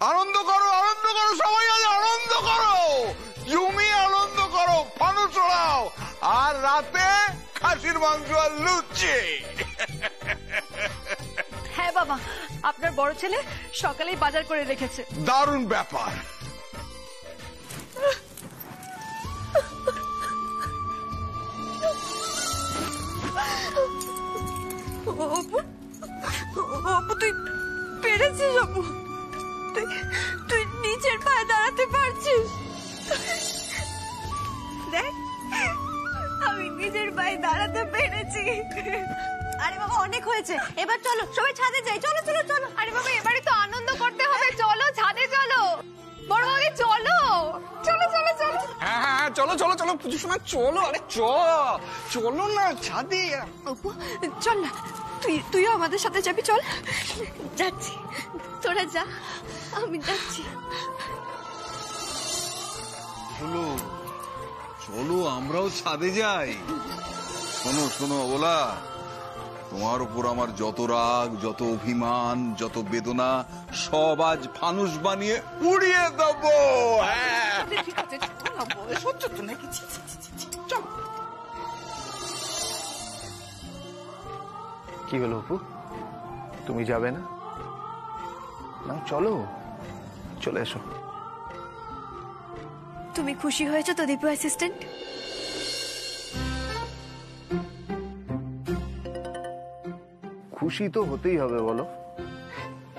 আনন্দ করো, আনন্দ করো, সবাই আজ আনন্দ করো, জমি আনন্দ করো, ফানুস ওড়াও, আর রাতে খাসির মাংস আর লুচি। হ্যাঁ বাবা, আপনার বড় ছেলে সকালেই বাজার করে রেখেছে। দারুণ ব্যাপার। অপু তুই পেরেছিস, অপু তুই নিজের পায়ে দাঁড়াতে পারছিস। দেখ আমি নিজের পায়ে দাঁড়াতে পেরেছি। আরে বাবা অনেক হয়েছে, এবার চলো সবাই ছাদে যাই। চলো চলো চলো। আরে বাবা এবারে তো আনন্দ করতে হবে, চলো ছাদে চলো। বড় আগে চলো চলো চলো চলো। হ্যাঁ হ্যাঁ চলো চলো চলো, পুজোর সময় চলো। আরে চলো না ছাদে। অপু চল না, তুইও আমাদের সাথে যাবি। চল। যাচ্ছি, তোরা যা, আমি যাচ্ছি। চলো চলো, আমরাও ছাদে যাই। শোনো শোনো ওলা, তোমার উপর আমার যত রাগ, যত অভিমান, যত বেদনা, সব আজ ফানুস বানিয়ে উড়িয়ে দেবো। ঠিক আছে সহ্য তো নাকি। চল। কি হলো অপু, তুমি যাবে না? না চলো, চলে এসো। তুমি খুশি হয়েছো তো দীপু অ্যাসিস্ট্যান্ট? খুশি তো হতেই হবে বলো।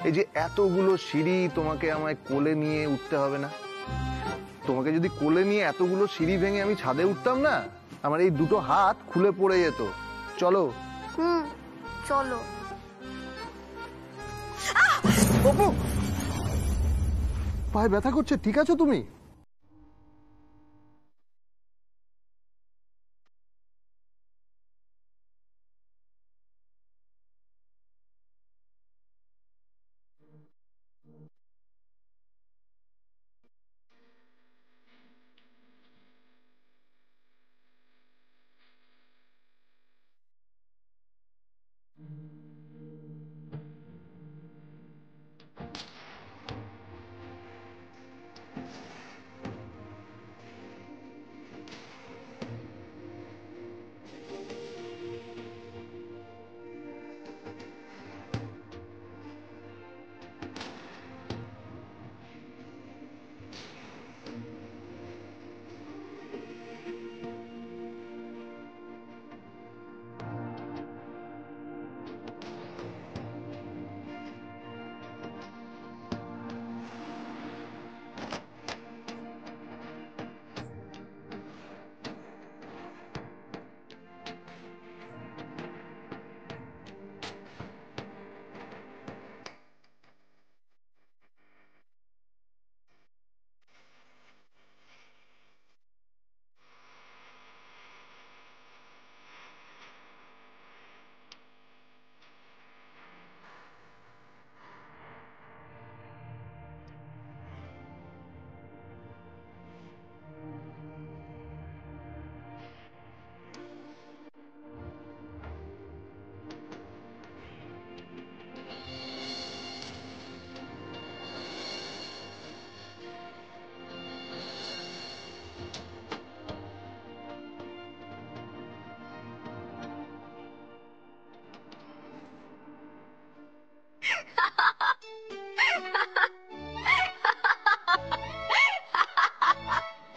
এই যে এতগুলো সিঁড়ি, তোমাকে আমায় কোলে নিয়ে উঠতে হবে না? তোমাকে যদি কোলে নিয়ে এতগুলো সিঁড়ি ভেঙে আমি ছাদে উঠতাম না, আমার এই দুটো হাত খুলে পড়ে যেত। চলো। চলো। অপু, পায়ে ব্যথা করছে, ঠিক আছো তুমি?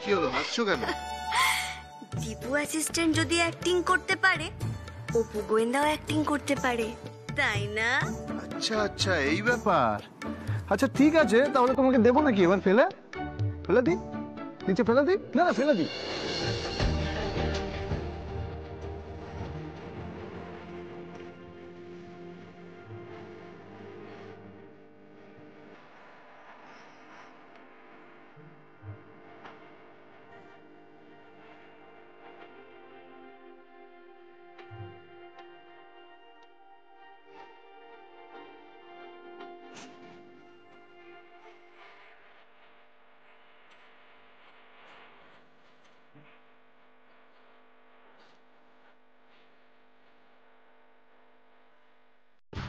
কি হলো, হাসছো কেন? দীপু অ্যাসিস্ট্যান্ট যদি অ্যাক্টিং করতে পারে, অপু গোয়েন্দাও অ্যাক্টিং করতে পারে, তাই না? আচ্ছা আচ্ছা, এই ব্যাপার। আচ্ছা ঠিক আছে, তাহলে তোমাকে দেবো নাকি এবার? ফেলে ফেলে দিই, নিচে ফেলে দিই। না না, ফেলে দিই।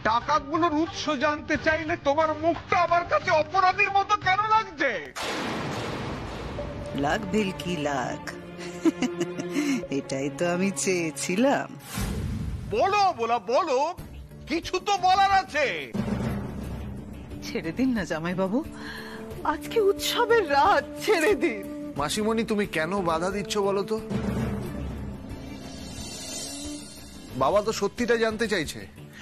টাকাগুলোর উৎস জানতে চাইলে তোমার মুখটা আমার কাছে অপরাধীর মতো কেন লাগছে? লাগ ভেলকি লাগ, এটাই তো আমি চেয়েছিলাম। বলো বলা বলো, কিছু তো বলার আছে। ছেড়ে দিন না জামাই বাবু, আজকে উৎসবের রাত, ছেড়ে দিন। মাসিমণি, তুমি কেন বাধা দিচ্ছ বলো তো? বাবা তো সত্যিটা জানতে চাইছে,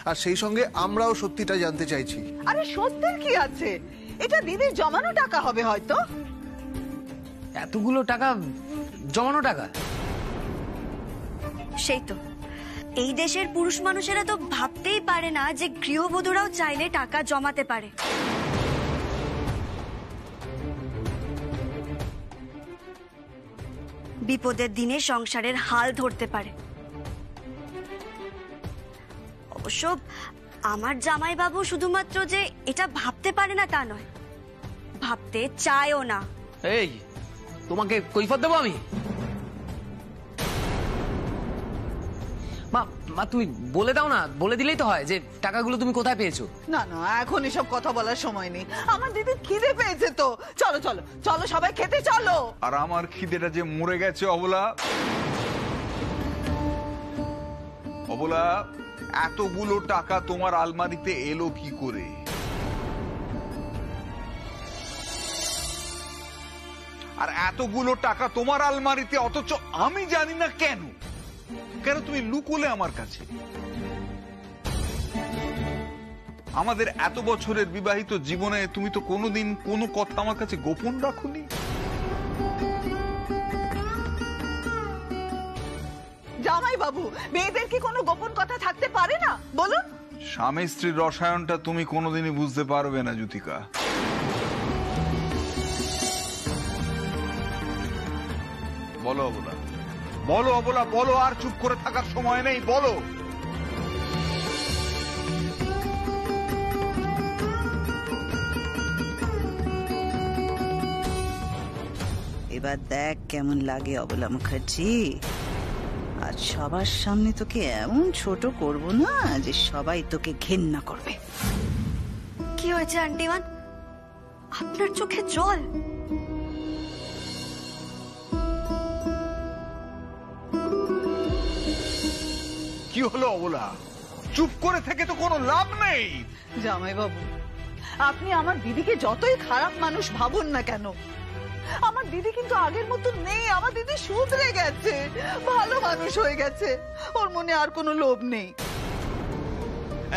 আর সেই সঙ্গে আমরাও সত্যিটা জানতে চাইছি। আরে সত্যের কি আছে, এটা দিদির জমানো টাকা হবে হয়তো। এতগুলো টাকা জমানো টাকা? সেই তো, এই দেশের পুরুষ মানুষেরা তো ভাবতেই পারে না যে গৃহবধূরাও চাইলে টাকা জমাতে পারে। বিপদের দিনে সংসারের হাল ধরতে পারে। অবশ্য আমার জামাইবাবু শুধুমাত্র যে এটা ভাবতে পারে না তা নয়, ভাবতে চায়ও না। এই, তোমাকে কৈফিয়ত দেবো আমি? মা মা তুমি বলে দাও না, বলে দিলেই তো হয় যে টাকাগুলো তুমি কোথায় পেয়েছো। না না, এখন এসব কথা বলার সময় নেই। আমার দিদি খিদে পেয়েছে তো, চলো চলো চলো সবাই খেতে চলো। আর আমার খিদেটা যে মরে গেছে অবলা। অবলা, এতগুলো টাকা তোমার আলমারিতে এলো কি করে? আর এতগুলো টাকা তোমার আলমারিতে, অথচ আমি জানি না কেন? কেন তুমি লুকোলে আমার কাছে? আমাদের এত বছরের বিবাহিত জীবনে তুমি তো কোনোদিন কোনো কথা আমার কাছে গোপন রাখোনি। জামাই বাবু, মেয়েদের কি কোনো গোপন কথা থাকতে পারে না বলুন? স্বামী স্ত্রীর রসায়নটা তুমি কোনোদিনই বুঝতে পারবে না জ্যোতিকা। বলো অবলা, বলো অবলা, বলো। আর চুপ করে থাকার সময় নেই, বলো। এবার দেখ কেমন লাগে অবলা মুখার্জি। আজ সবার সামনে তোকে এমন ছোট করব না যে সবাই তোকে ঘেন্না করবে। কি হয়েছে আন্টিমান, আপনার চোখে জল? কি হলো অবলা? চুপ করে থেকে তো কোনো লাভ নেই। জামাই বাবু, আপনি আমার দিদিকে যতই খারাপ মানুষ ভাবুন না কেন, আমার দিদি কিন্তু আগের মতো নেই। আমার দিদি শুধরে গেছে, ভালো মানুষ হয়ে গেছে। ওর মনে আর কোনো লোভ নেই।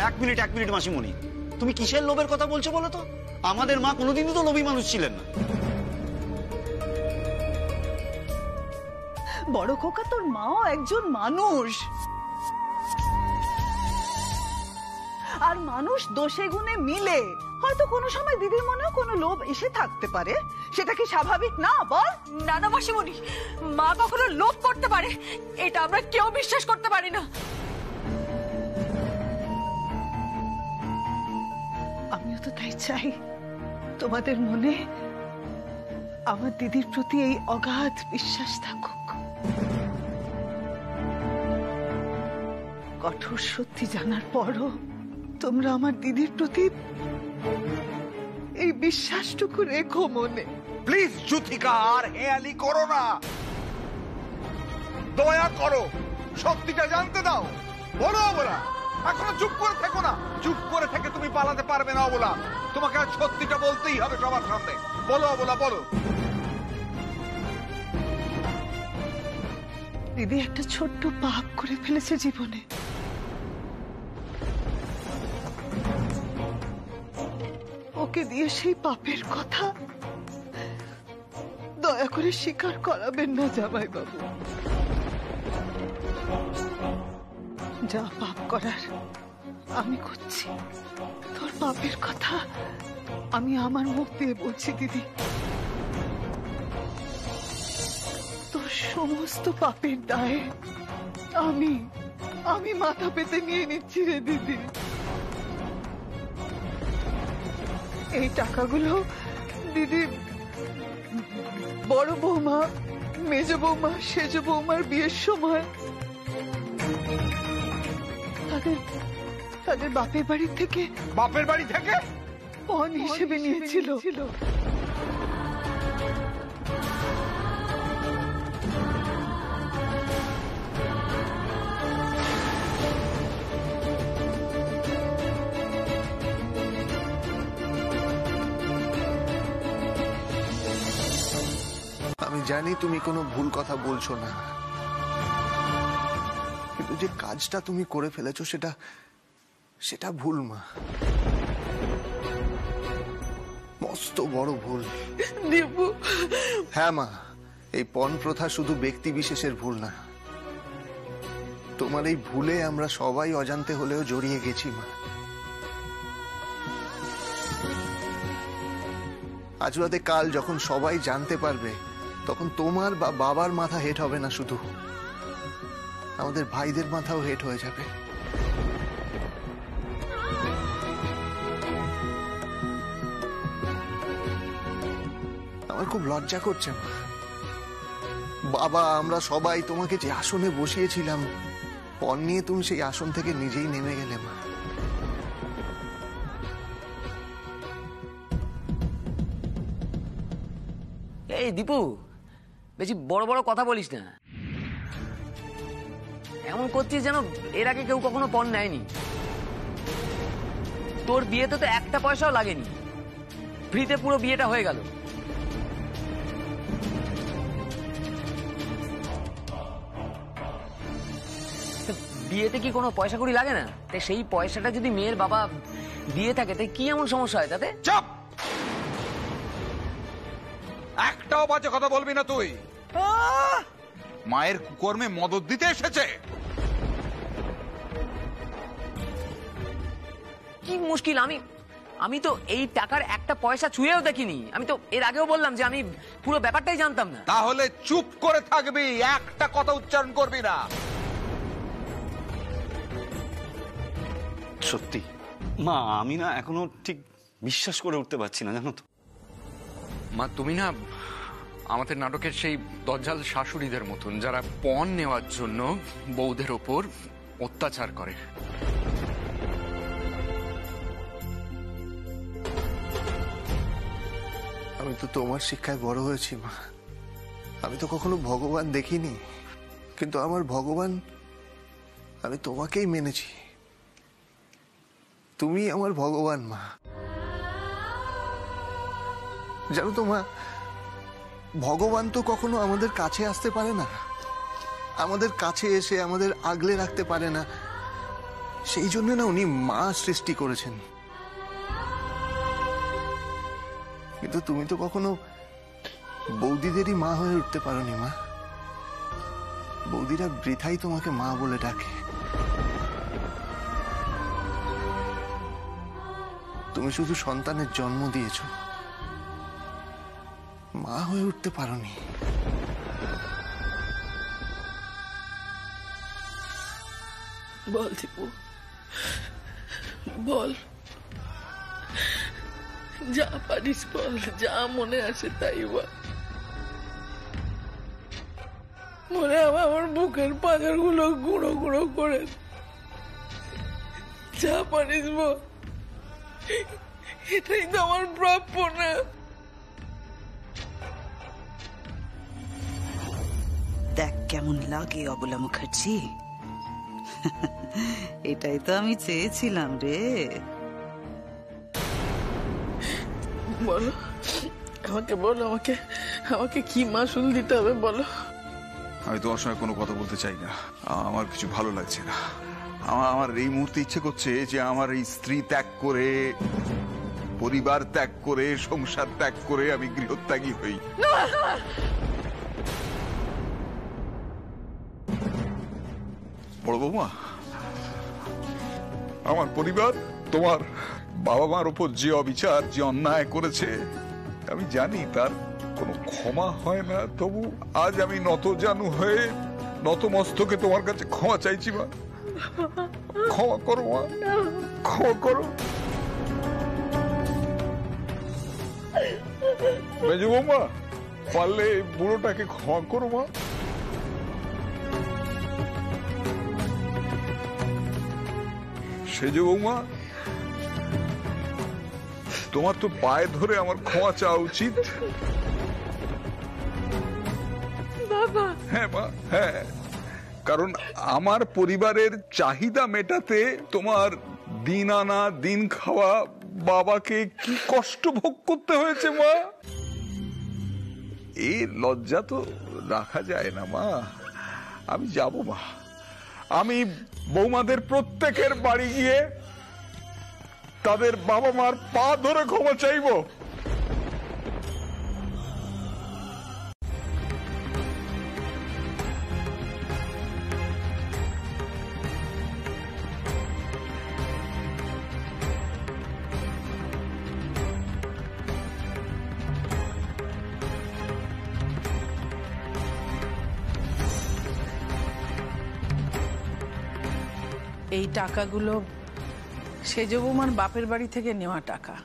এক মিনিট মাসিমণি, তুমি কিসের লোভের কথা বলছো বলো তো? আমাদের মা কোনোদিনই তো লোভী মানুষ ছিলেন না। বড় খোকা, তোর মাও একজন মানুষ, আর মানুষ দোষে গুণে মিলে। হয়তো কোনো সময় দিদির মনেও কোনো লোভ এসে থাকতে পারে, সেটা কি স্বাভাবিক না বল? না না মাসিমণি, মা কখনো লোভ করতে পারে এটা আমরা কেউ বিশ্বাস করতে পারি না। আমিও তো তাই চাই তোমাদের মনে আমার দিদির প্রতি এই অগাধ বিশ্বাস থাকুক। কঠোর সত্যি জানার পরও তোমরা আমার দিদির প্রতি এই বিশ্বাসটুকু রেখো মনে। প্লিজ জ্যোতিকা, আর হেয়ালি করো না। দয়া করো, সত্যিটা জানতে দাও। বলো অবলা, এখনো চুপ করে থেকো না। চুপ করে থেকে তুমি পালাতে পারবে না অবলা। তোমাকে আর সত্যিটা বলতেই হবে সবার সামনে। বলো অবলা, বলো। দিদি একটা ছোট্ট পাপ করে ফেলেছে জীবনে। ওকে দিয়ে সেই পাপের কথা দয়া করে স্বীকার করাবেন না জামাই বাবু। যা পাপ করার আমি করছি। তোর পাপের কথা আমি আমার মুখ দিয়ে বলছি দিদি। তোর সমস্ত পাপের দায়ে আমি মাথা পেতে নিয়ে নিচ্ছি রে দিদি। এই টাকাগুলো দিদি বড় বৌমা, মেজ বৌমা, সেজ বৌমার বিয়ের সময় তাদের বাপের বাড়ি থেকে বাপের বাড়ি থেকে পণ হিসেবে নিয়েছিল। আমি জানি তুমি কোনো ভুল কথা বলছো না, কিন্তু যে কাজটা তুমি করে ফেলেছো সেটা ভুল মা, মস্ত বড় ভুল। দীপু, হ্যাঁ মা, এই পণ প্রথা শুধু ব্যক্তি বিশেষের ভুল না, তোমার এই ভুলে আমরা সবাই অজান্তে হলেও জড়িয়ে গেছি মা। আজ বাদে কাল যখন সবাই জানতে পারবে, তখন তোমার বা বাবার মাথা হেট হবে না, শুধু আমাদের ভাইদের মাথাও হেট হয়ে যাবে। আমার খুব লজ্জা করছে মা। বাবা, আমরা সবাই তোমাকে যে আসনে বসিয়েছিলাম, পণ নিয়ে তুমি সেই আসন থেকে নিজেই নেমে গেলে মা। এই দীপু, বেশি বড় বড় কথা বলিস না। এমন করছিস যেন এর আগে কেউ কখনো পণ নেয়নি। তোর বিয়েতে তো একটা পয়সাও লাগেনি, ফ্রিতে পুরো বিয়েটা হয়ে গেল। বিয়েতে কি কোনো পয়সা কড়ি লাগে না? তাই সেই পয়সাটা যদি মেয়ের বাবা দিয়ে থাকে, তাই কি এমন সমস্যা হয় তাতে? চাপ! একটাও বাজে কথা বলবি না তুই। মায়ের কুকর্মে মদত দিতে এসেছে। কি মুশকিল! আমি তো এই টাকার একটা পয়সা ছুঁয়েও দেখিনি। আমি তো এর আগেও বললাম যে আমি পুরো ব্যাপারটাই জানতাম না। তাহলে চুপ করে থাকবি, একটা কথা উচ্চারণ করবি না। সত্যি মা, আমি না এখনো ঠিক বিশ্বাস করে উঠতে পারছি না, জানো তো। মা, তুমি না আমাদের নাটকের সেই দজ্জাল শাশুড়িদের মতন, যারা পণ নেওয়ার জন্য বউদের ওপর অত্যাচার করে। আমি তো তোমার শিক্ষায় বড় হয়েছি মা। আমি তো কখনো ভগবান দেখিনি, কিন্তু আমার ভগবান আমি তোমাকেই মেনেছি। তুমি আমার ভগবান মা। জানো তো মা, ভগবান তো কখনো আমাদের কাছে আসতে পারে না, আমাদের কাছে এসে আমাদের আগলে রাখতে পারে না। সেই জন্য না উনি মা সৃষ্টি করেছেন। কিন্তু তুমি তো কখনো বৌদিদেরই মা হয়ে উঠতে পারোনি মা। বৌদিরা বৃথাই তোমাকে মা বলে ডাকে। তুমি শুধু সন্তানের জন্ম দিয়েছ, মা হয়ে উঠতে পারোনি। বল দীপু, বল, যা পারিস বল, যা মনে আসে তাই বল। মনে আমার বুকের পাঁজর গুলো গুঁড়ো গুঁড়ো করে, যা পারিস বল। এটাই তো আমার প্রাপ্য না। দেখ কেমন লাগে অবলা মুখার্জি, এটাই তো আমি চেয়েছিলাম রে। বলো আমাকে, বলো আমাকে, আমাকে কি মাসুল দিতে হবে বলো। আমি তোমার সঙ্গে কোনো কথা বলতে চাই না, আমার কিছু ভালো লাগছে না। আমার এই মুহূর্তে ইচ্ছে করছে যে আমার এই স্ত্রী ত্যাগ করে, পরিবার ত্যাগ করে, সংসার ত্যাগ করে আমি গৃহত্যাগী হই। বড় বৌমা, আমার পরিবার তোমার বাবা মার উপর যে অবিচার, যে অন্যায় করেছে, আমি জানি তার কোনো ক্ষমা হয় না। তবু আজ আমি নতজানু হয়ে নতমস্তকে তোমার কাছে ক্ষমা চাইছি মা। ক্ষমা করো মা, ক্ষমা করো। মেজো বৌমা, পারলে এই বুড়োটাকে ক্ষমা করো মা। সেজো বৌমা, তোমার তো পায়ে ধরে আমার ক্ষমা চাওয়া উচিত। বাবা। হ্যাঁ মা, হ্যাঁ, কারণ আমার পরিবারের চাহিদা মেটাতে তোমার দিন আনা দিন খাওয়া বাবাকে কি কষ্ট ভোগ করতে হয়েছে মা। এই লজ্জা তো রাখা যায় না মা। আমি যাব মা, আমি বৌমাদের প্রত্যেকের বাড়ি গিয়ে তাদের বাবা মার পা ধরে ক্ষমা চাইব। এই টাকাগুলো সেজ বৌমার বাপের বাড়ি থেকে নেওয়া টাকা।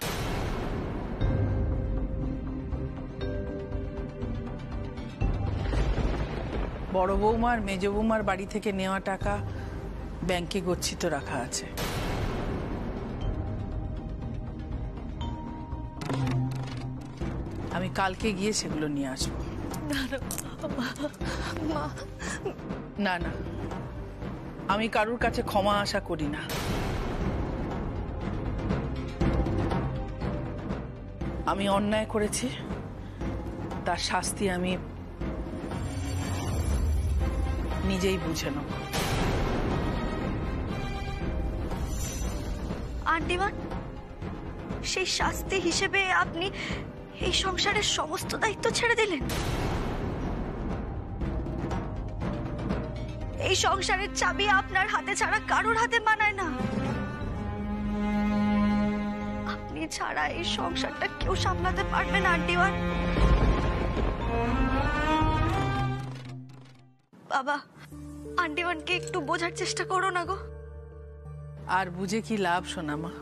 বড় বৌমার মেজ বৌমার বাড়ি থেকে নেওয়া টাকা ব্যাংকে গচ্ছিত রাখা আছে। আমি কালকে গিয়ে সেগুলো নিয়ে আসবো। না না, আমি কারুর কাছে ক্ষমা আশা করি না। আমি অন্যায় করেছি, তার শাস্তি আমি নিজেই বুঝে নেব। আন্টিমান, সেই শাস্তি হিসেবে আপনি এই সংসারের সমস্ত দায়িত্ব ছেড়ে দিলেন? এই সংসারের চাবি আপনার হাতে ছাড়া কারোর হাতে মানায় না। আপনি ছাড়া এই সংসারটা কেউ সামলাতে পারবে না আন্টিমান। বাবা, আন্টিমানকে একটু বোঝার চেষ্টা করো না গো। আর বুঝে কি লাভ সোনামা?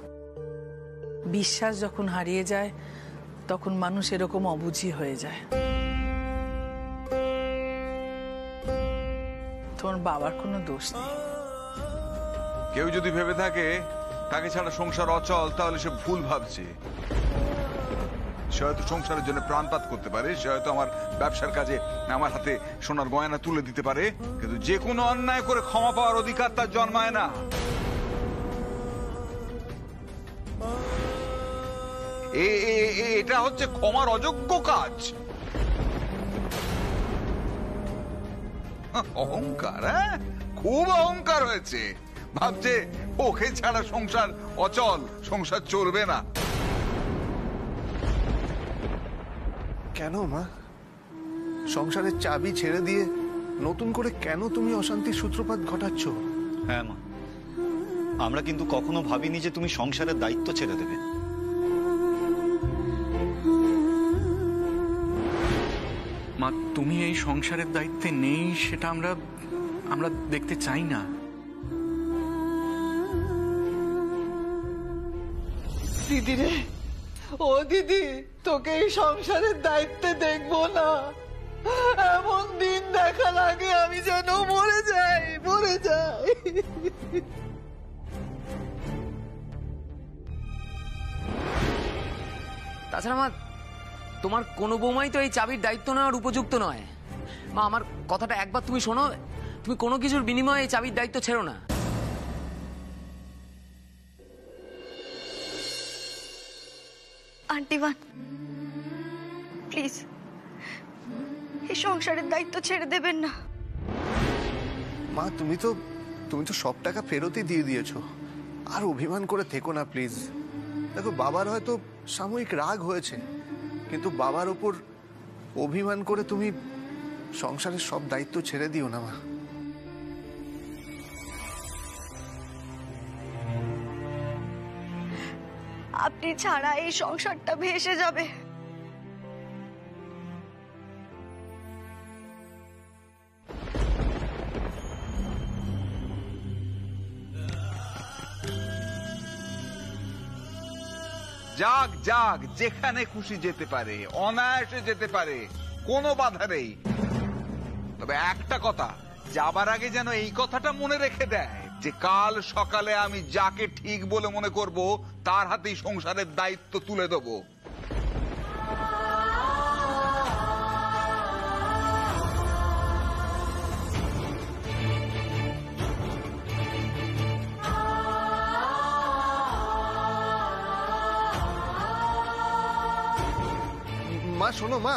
বিশ্বাস যখন হারিয়ে যায় তখন মানুষ এরকম অবুঝি হয়ে যায়। তোমার বাবার কোনো দোষ নেই। কেউ যদি ভেবে থাকে তাকে ছাড়া সংসার অচল, তাহলে সে ভুল ভাবছে। সে হয়তো সংসারের জন্য প্রাণপাত করতে পারে, সে হয়তো আমার ব্যবসার কাজে আমার হাতে সোনার গয়না তুলে দিতে পারে, কিন্তু যে কোনো অন্যায় করে ক্ষমা পাওয়ার অধিকার তার জন্মায় না। এটা হচ্ছে ক্ষমার অযোগ্য কাজ। অহংকার, হ্যাঁ, খুব অহংকার হয়েছে। ভাবছে ওকে ছাড়া সংসার অচল, সংসার চলবে না। কেন মা? সংসারের চাবি ছেড়ে দিয়ে নতুন করে কেন তুমি অশান্তির সূত্রপাত ঘটাচ্ছ? হ্যাঁ মা, আমরা কিন্তু কখনো ভাবিনি যে তুমি সংসারের দায়িত্ব ছেড়ে দেবে। মা, তুমি এই সংসারের দায়িত্বে নেই সেটা আমরা দেখতে চাই না। দিদি রে, ও দিদি, তোকে এই সংসারের দায়িত্বে দেখবো না। এমন দিন দেখার আগে আমি যেন মরে যাই। তাছাড়া মা, তোমার কোনো বৌমাই তো এই চাবির দায়িত্ব নেওয়ার উপযুক্ত নয়। মা, আমার কথাটা একবার তুমি শোনো। তুমি কোনো কিছুর বিনিময়ে এই চাবির দায়িত্ব ছেড়ো না। আন্টিমান, প্লিজ এই সংসারের দায়িত্ব ছেড়ে দেবেন না। মা, তুমি তো সব টাকা ফেরতই দিয়ে দিয়েছো। আর অভিমান করে থেকো না প্লিজ। দেখো, বাবার হয়তো সাময়িক রাগ হয়েছে, কিন্তু বাবার ওপর অভিমান করে তুমি সংসারের সব দায়িত্ব ছেড়ে দিও না মা। আপনি ছাড়া এই সংসারটা ভেসে যাবে। যাক যাক, যেখানে খুশি যেতে পারে, অনায়াসে যেতে পারে, কোনো বাধা নেই। তবে একটা কথা, যাবার আগে যেন এই কথাটা মনে রেখে দেয়, যে কাল সকালে আমি যাকে ঠিক বলে মনে করব তার হাতেই সংসারের দায়িত্ব তুলে দেবো। মা শোনো মা,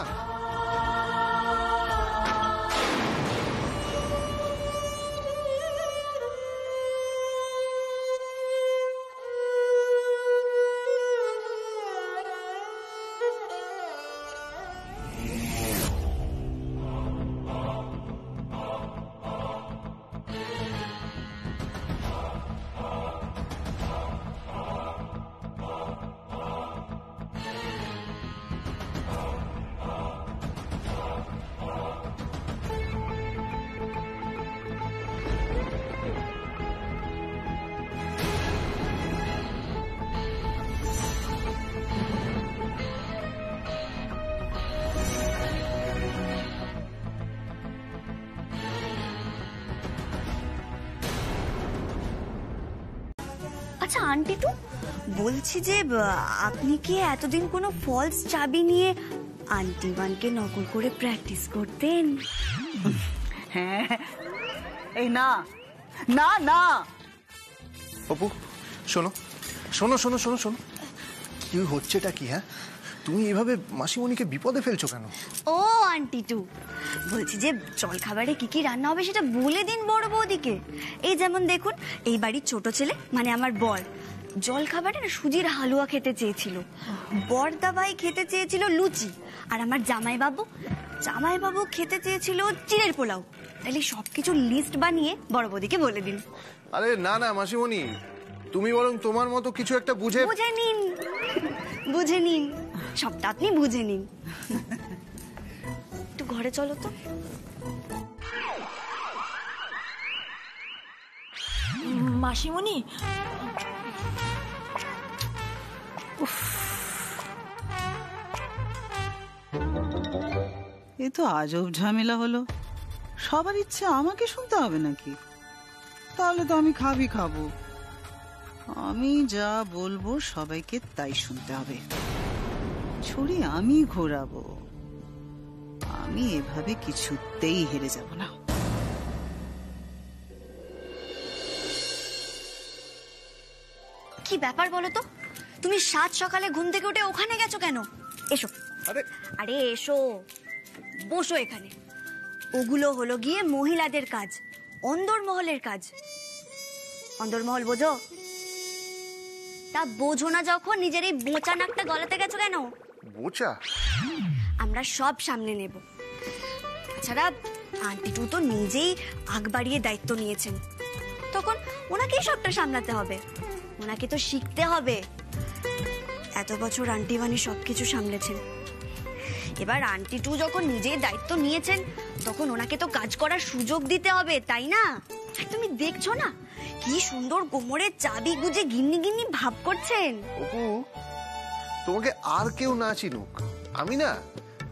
আচ্ছা আন্টি টু বলছি যে আপনি কি এতদিন কোনো ফলস চাবি নিয়ে আন্টি ওয়ানকে নকল করে প্র্যাকটিস করতেন? হ্যাঁ, এই না না না অপু শোনো শোনো শোনো শোনো শোনো, কি হচ্ছেটা কি? হ্যাঁ, তুমি এভাবে মাসিমণিকে বিপদে ফেলছো কেন? ও আন্টি টু, বলছি যে জল খাবারে কি কি রান্না হবে সেটা বলে দিন বড় বৌদিকে। এই যেমন দেখুন, এই বাড়ির ছোট ছেলে মানে আমার বর জল খাবারে না সুজির হালুয়া খেতে চেয়েছিল, বড়দা ভাই খেতে চেয়েছিল লুচি, আর আমার জামাইবাবু খেতে চেয়েছিল চিড়ের পোলাও। তাহলে সবকিছু লিস্ট বানিয়ে বড় বৌদিকে বলে দিন। আরে না না মাসিমণি, তুমি বরং তোমার মতো কিছু একটা বুঝে নিন সবটা আপনি বুঝে নিন। একটু ঘরে চলো তো। মাসিমণি, এ তো আজব ঝামেলা হলো। সবার ইচ্ছে আমাকে শুনতে হবে নাকি? তাহলে তো আমি খাবো। আমি যা বলবো সবাইকে তাই শুনতে হবে। ছুরি আমি ঘোরাবো, আমি এভাবে কিছুতেই হেরে যাব না। কি ব্যাপার বলো তো, তুমি সাত সকালে ঘুম থেকে উঠে ওখানে গেছো কেন? এসো। আরে এসো, বসো এখানে। ওগুলো হলো গিয়ে মহিলাদের কাজ, অন্দরমহলের কাজ। অন্দরমহল বোঝো? তা বোঝো না যখন নিজের এই বোচা নাকটা গলাতে গেছো কেন? বোচা? আমরা সব সামনে নেব। তাছাড়া আন্টি টু তো নিজেই আগ বাড়িয়ে দায়িত্ব নিয়েছেন, তখন ওনাকেই সবটা সামলাতে হবে। ওনাকে তো শিখতে হবে। এত বছর আন্টি ওয়ানি সবকিছু সামলেছেন, এবার আন্টি টু যখন নিজেই দায়িত্ব নিয়েছেন তখন ওনাকে তো কাজ করার সুযোগ দিতে হবে, তাই না? তুমি দেখছো না কি সুন্দর কোমরের চাবি গুজে গিন্নি গিন্নি ভাব করছেন। অপু, তোমাকে আর কেউ না চিনুক, আমি না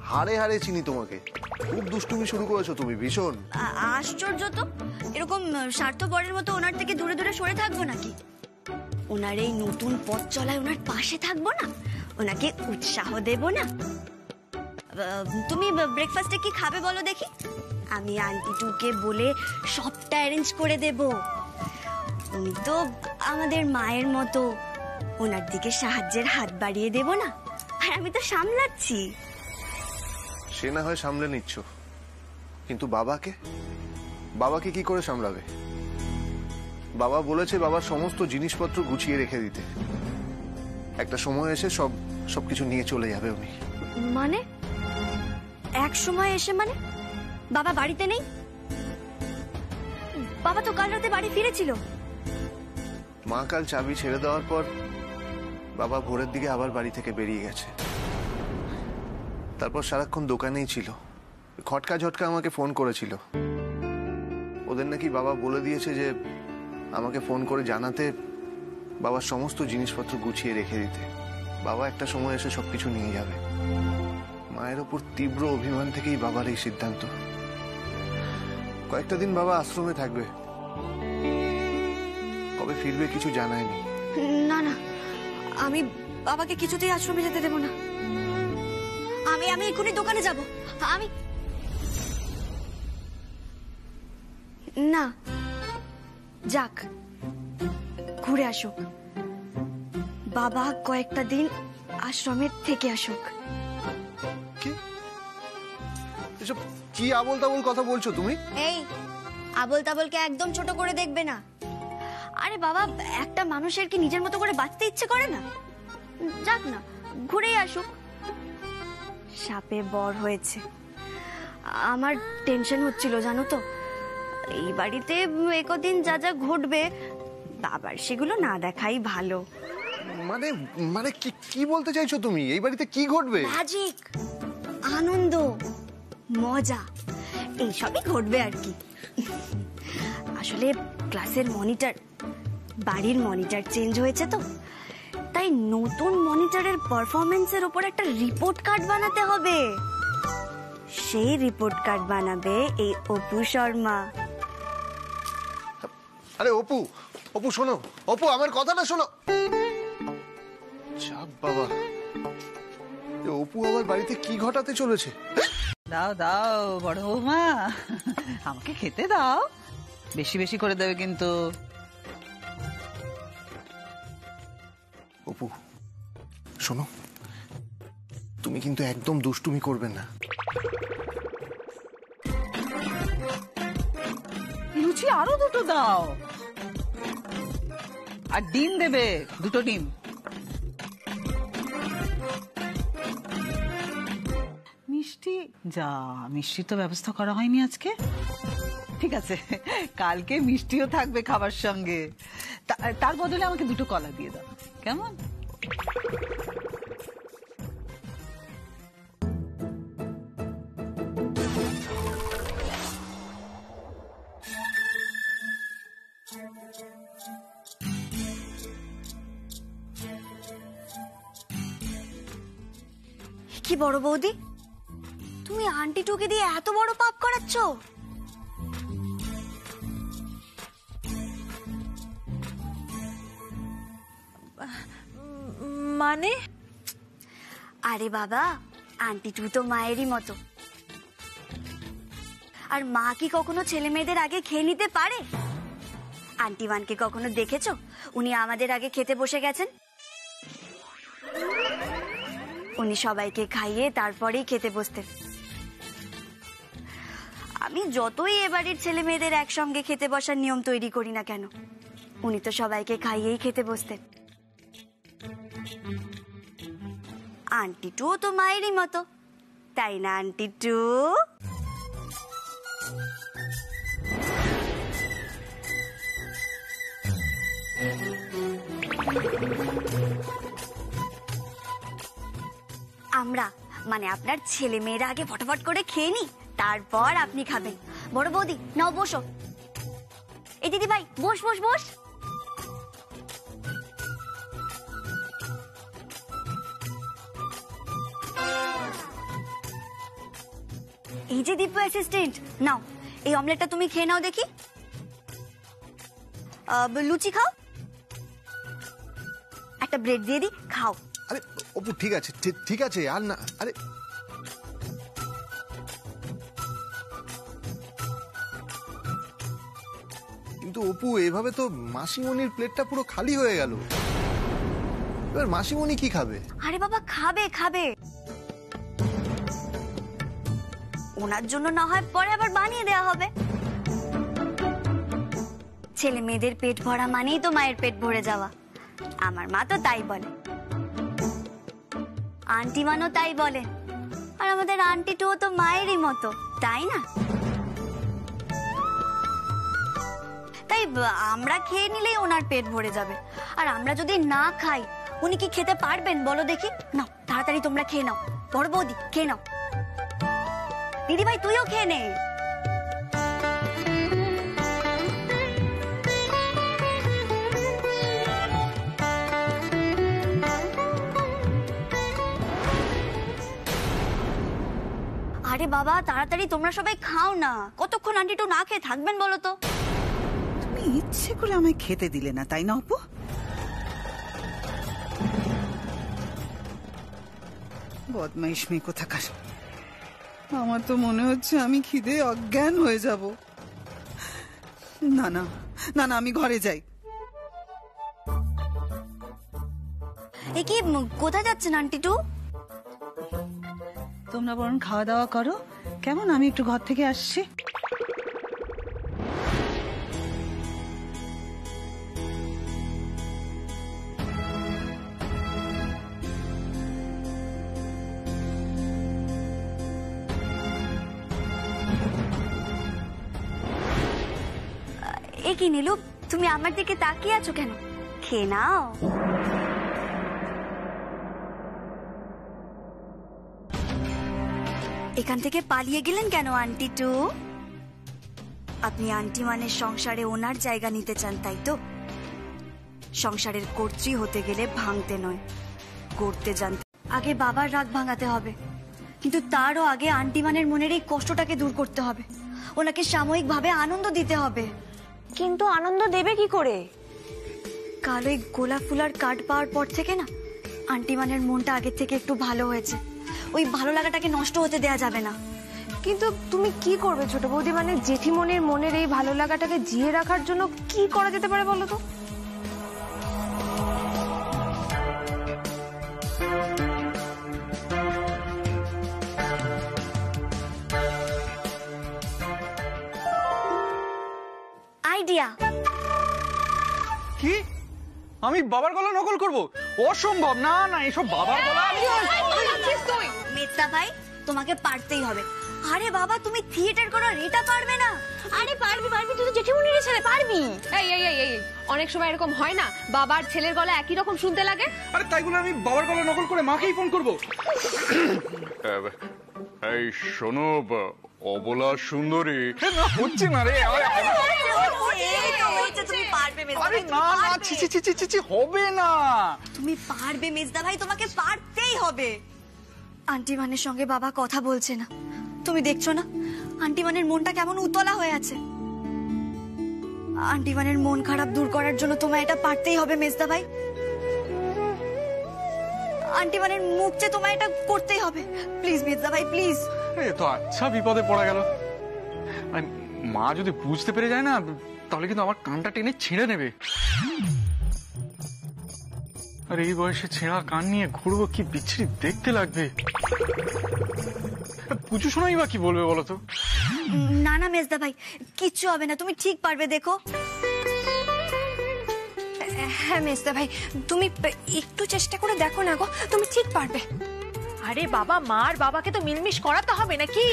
হাড়ে হাড়ে চিনি তোমাকে। খুব দুষ্টুমি শুরু করেছো তুমি, ভীষণ। আশ্চর্য তো, এরকম স্বার্থপরের মতো ওনার থেকে দূরে দূরে সরে থাকবো নাকি? ওনার এই নতুন পথ চলায় ওনার পাশে থাকবো না? ওনাকে উৎসাহ দেব না? তুমি ব্রেকফাস্টে কি খাবে বলো দেখি? আমি আন্টি টুকে বলে সবটা অ্যারেঞ্জ করে দেব। উনি তো আমাদের মায়ের মতো, ওনার দিকে সাহায্যের হাত বাড়িয়ে দেব না? আর আমি তো সামলাচ্ছি। সে না হয় সামলে নিচ্ছ, কিন্তু বাবাকে কি করে সামলাবে? বাবা বলেছে বাবার সমস্ত জিনিসপত্র গুছিয়ে রেখে দিতে। একটা সময় এসে সবকিছু নিয়ে চলে যাবে উনি। মানে এক সময় এসে মানে? বাবা বাড়িতে নেই? বাবা তো কাল রাতে বাড়ি ফিরেছিল। মা কাল চাবি ছেড়ে দেওয়ার পর বাবা ভোরের দিকে আবার বাড়ি থেকে বেরিয়ে গেছে। তারপর সারাক্ষণ দোকানেই ছিল। খটকা ঝটকা আমাকে ফোন করেছিল। ওদের নাকি বাবা বলে দিয়েছে যে আমাকে ফোন করে জানাতে বাবার সমস্ত জিনিসপত্র গুছিয়ে রেখে দিতে। বাবা একটা সময় এসে সবকিছু নিয়ে যাবে। মায়ের ওপর তীব্র অভিমান থেকেই বাবার এই সিদ্ধান্ত। কয়েকটা দিন বাবা আশ্রমে থাকবে, কবে ফিরবে কিছু জানায়নি। না না, আমি বাবাকে কিছুতেই আশ্রমে যেতে দেবো না। আমি এক্ষুনি দোকানে যাব। আমি না, যাক, ঘুরে আসুক। বাবা কয়েকটা দিন আশ্রমের থেকে আসুক। এসব কি আবোল তাবোল কথা বলছো তুমি? এই আবোল তাবোলকে একদম ছোট করে দেখবে না। আরে বাবা, একটা মানুষের কি নিজের মতো করে বাঁচতে ইচ্ছে করে না? যাক না, ঘুরেই আসুক। সাপে বর হয়েছে। আমার টেনশন হচ্ছিল জানো তো, এই বাড়িতে একদিন যা যা ঘটবে বাবার সেগুলো না দেখাই ভালো। মানে মানে কি বলতে চাইছো তুমি? এই বাড়িতে কি ঘটবে? ম্যাজিক, আনন্দ, মজা এইসবই ঘটবে আর কি। আসলে ক্লাসের মনিটর, বাড়ির মনিটর চেঞ্জ হয়েছে তো, তাই নতুন মনিটরের পারফরমেন্সের উপর একটা রিপোর্ট কার্ড বানাতে হবে। সেই রিপোর্ট কার্ড বানাবে এই অপু শর্মা। আরে অপু শোনো, অপু আমার কথাটা শোনো। চাপ বাবা, অপু আবার বাড়িতে কি ঘটাতে চলেছে? দাও দাও বড় বৌমা, আমাকে খেতে দাও, বেশি বেশি করে দেবে কিন্তু। অপু শোনো, তুমি কিন্তু একদম দুষ্টুমি করবে না। লুচি আরো দুটো দাও, আর ডিম দেবে, দুটো ডিম। মিষ্টি যা, মিষ্টি তো ব্যবস্থা করা হয়নি আজকে। ঠিক আছে, কালকে মিষ্টিও থাকবে খাবার সঙ্গে। তার বদলে আমাকে দুটো কলা দিয়ে দাও, কেমন? কি বড় বৌদি, তুমি আন্টি টুকে দিয়ে এত বড় পাপ করাচ্ছ? মানে? আরে বাবা, আন্টি টু তো মায়েরই মতো। আর মা কি কখনো ছেলে মেয়েদের আগে খেয়ে নিতে পারে? আন্টি ওয়ানকে কখনো দেখেছো উনি আমাদের আগে খেতে বসে গেছেন? উনি সবাইকে খাইয়ে তারপরেই খেতে বসতেন। আমি যতই এ বাড়ির ছেলে মেয়েদের একসঙ্গে খেতে বসার নিয়ম তৈরি করি না কেন, উনি তো সবাইকে খাইয়েই খেতে বসতেন। আন্টি টু তো মায়েরই মতো, তাই না আন্টি টু? আমরা মানে আপনার ছেলে মেয়েরা আগে ফটাফট করে খেয়ে নি, তারপর আপনি খাবেন। বড় বৌদি নাও বসো। এই দিদি ভাই বস বস বস। এই যে দীপু অ্যাসিস্ট্যান্ট, নাও এই অমলেটটা তুমি খেয়ে নাও দেখি। লুচি খাও, একটা ব্রেড দিয়ে দি, খাও। আরে অপু ঠিক আছে, ঠিক আছে, আর না। আরে কিন্তু অপু এভাবে তো মাসিমণির প্লেটটা পুরো খালি হয়ে গেল। এবার মাসিমণি কি খাবে? আরে বাবা খাবে খাবে, ওনার জন্য না হয় পরে আবার বানিয়ে দেওয়া হবে। ছেলে মেয়েদের পেট ভরা মানেই তো মায়ের পেট ভরে যাওয়া, আমার মা তো তাই বলে, আন্টি মানও তাই বলে, আর আমাদের আন্টি টুও তো মায়েরই মতো, তাই না? তাই আমরা খেয়ে নিলেই ওনার পেট ভরে যাবে, আর আমরা যদি না খাই উনি কি খেতে পারবেন বলো দেখি? নাও তাড়াতাড়ি তোমরা খেয়ে নাও। বড় বৌদি খেয়ে নাও, দিদি ভাই তুইও খেয়ে নে। আরে বাবা তাড়াতাড়ি তোমরা সবাই খাও না, কতক্ষণ আন্টি টু না খেয়ে থাকবেন বলো তো? তুমি ইচ্ছে করে আমায় খেতে দিলে না, তাই না অপু? বদমাইশ মেয়ে কোথাকার। আমার তো মনে হচ্ছে আমি খিদে অজ্ঞান হয়ে যাব। না না না না, আমি ঘরে যাই। এ কি, কোথায় যাচ্ছেন আন্টি টু? তোমরা বরং খাওয়া দাওয়া করো কেমন, আমি একটু ঘর থেকে আসছি। এ কি নীলু, তুমি আমার দিকে তাকিয়ে আছো কেন? খেয়ে নাও। এখান থেকে পালিয়ে গেলেন কেন আন্টি টু? আপনি আন্টি মানের সংসারে ওনার জায়গা নিতে চান, তাই তো? সংসারের কর্ত্রী হতে গেলে ভাঙতে নয়, করতে জানতে। আগে বাবার রাগ ভাঙাতে হবে, কিন্তু তারও আগে আন্টি মানের মনের এই কষ্টটাকে দূর করতে হবে। ওনাকে সাময়িকভাবে আনন্দ দিতে হবে। কিন্তু আনন্দ দেবে কি করে? কাল ওই গোলাপ ফুলার কার্ড পাওয়ার পর থেকে না আন্টি মানের মনটা আগের থেকে একটু ভালো হয়েছে। ওই ভালো লাগাটাকে নষ্ট হতে দেয়া যাবে না। কিন্তু তুমি কি করবে ছোট বৌদি? মানে জেঠিমনির মনের এই ভালো লাগাটাকে জিয়ে রাখার জন্য কি করা যেতে পারে বলো তো? আইডিয়া। কি? আমি বাবার গলা নকল করব? অসম্ভব। না না, এসব বাবার গলা। মেত্তা ভাই, তোমাকে পারতেই হবে। আরে বাবা, তুমি থিয়েটার করার এটা পারবে না? আরে পারবি পারবি, তুই তো জেঠিমনির ছেলে, পারবি। এই এই এই এই অনেক সময় এরকম হয় না, বাবার ছেলের গলা একই রকম শুনতে লাগে। আরে তাই বলে আমি বাবার গলা নকল করে মাকেই ফোন করব? এই শোনো অবলা সুন্দরী। না, হচ্ছে না রে। তুমি পারবে মেজদা আরে ভাই, না না, ছি ছি ছি ছি ছি, হবে না। তুমি পারবে মেজদা ভাই, তোমাকে পারতেই হবে। আন্টি মানের সঙ্গে বাবা কথা বলছে না, তুমি দেখছো না আন্টি মানের মনটা কেমন উতলা হয়ে আছে। আন্টি মানের মন খারাপ দূর করার জন্য তোমায় এটা পারতেই হবে মেজদা ভাই। আন্টি মানের মুখ চেয়ে তোমায় এটা করতেই হবে। প্লিজ মেজদা ভাই, প্লিজ। এ তো আচ্ছা বিপদে পড়া গেল। মা যদি বুঝতে পেরে যায় না, তাহলে কিন্তু আমার কানটা টেনে ছিঁড়ে নেবে। আর এই বয়সে ছেঁড়া কান নিয়ে ঘুরবো, কি বিচ্ছিরি দেখতে লাগবে। পুজো শোনাই বা কি বলবে বলো তো? না না মেজদা ভাই, কিচ্ছু হবে না, তুমি ঠিক পারবে, দেখো। হ্যাঁ মেজদা ভাই, তুমি একটু চেষ্টা করে দেখো না গো, তুমি ঠিক পারবে। আরে বাবা, মার বাবাকে তো মিলমিশ করাতে হবে নাকি?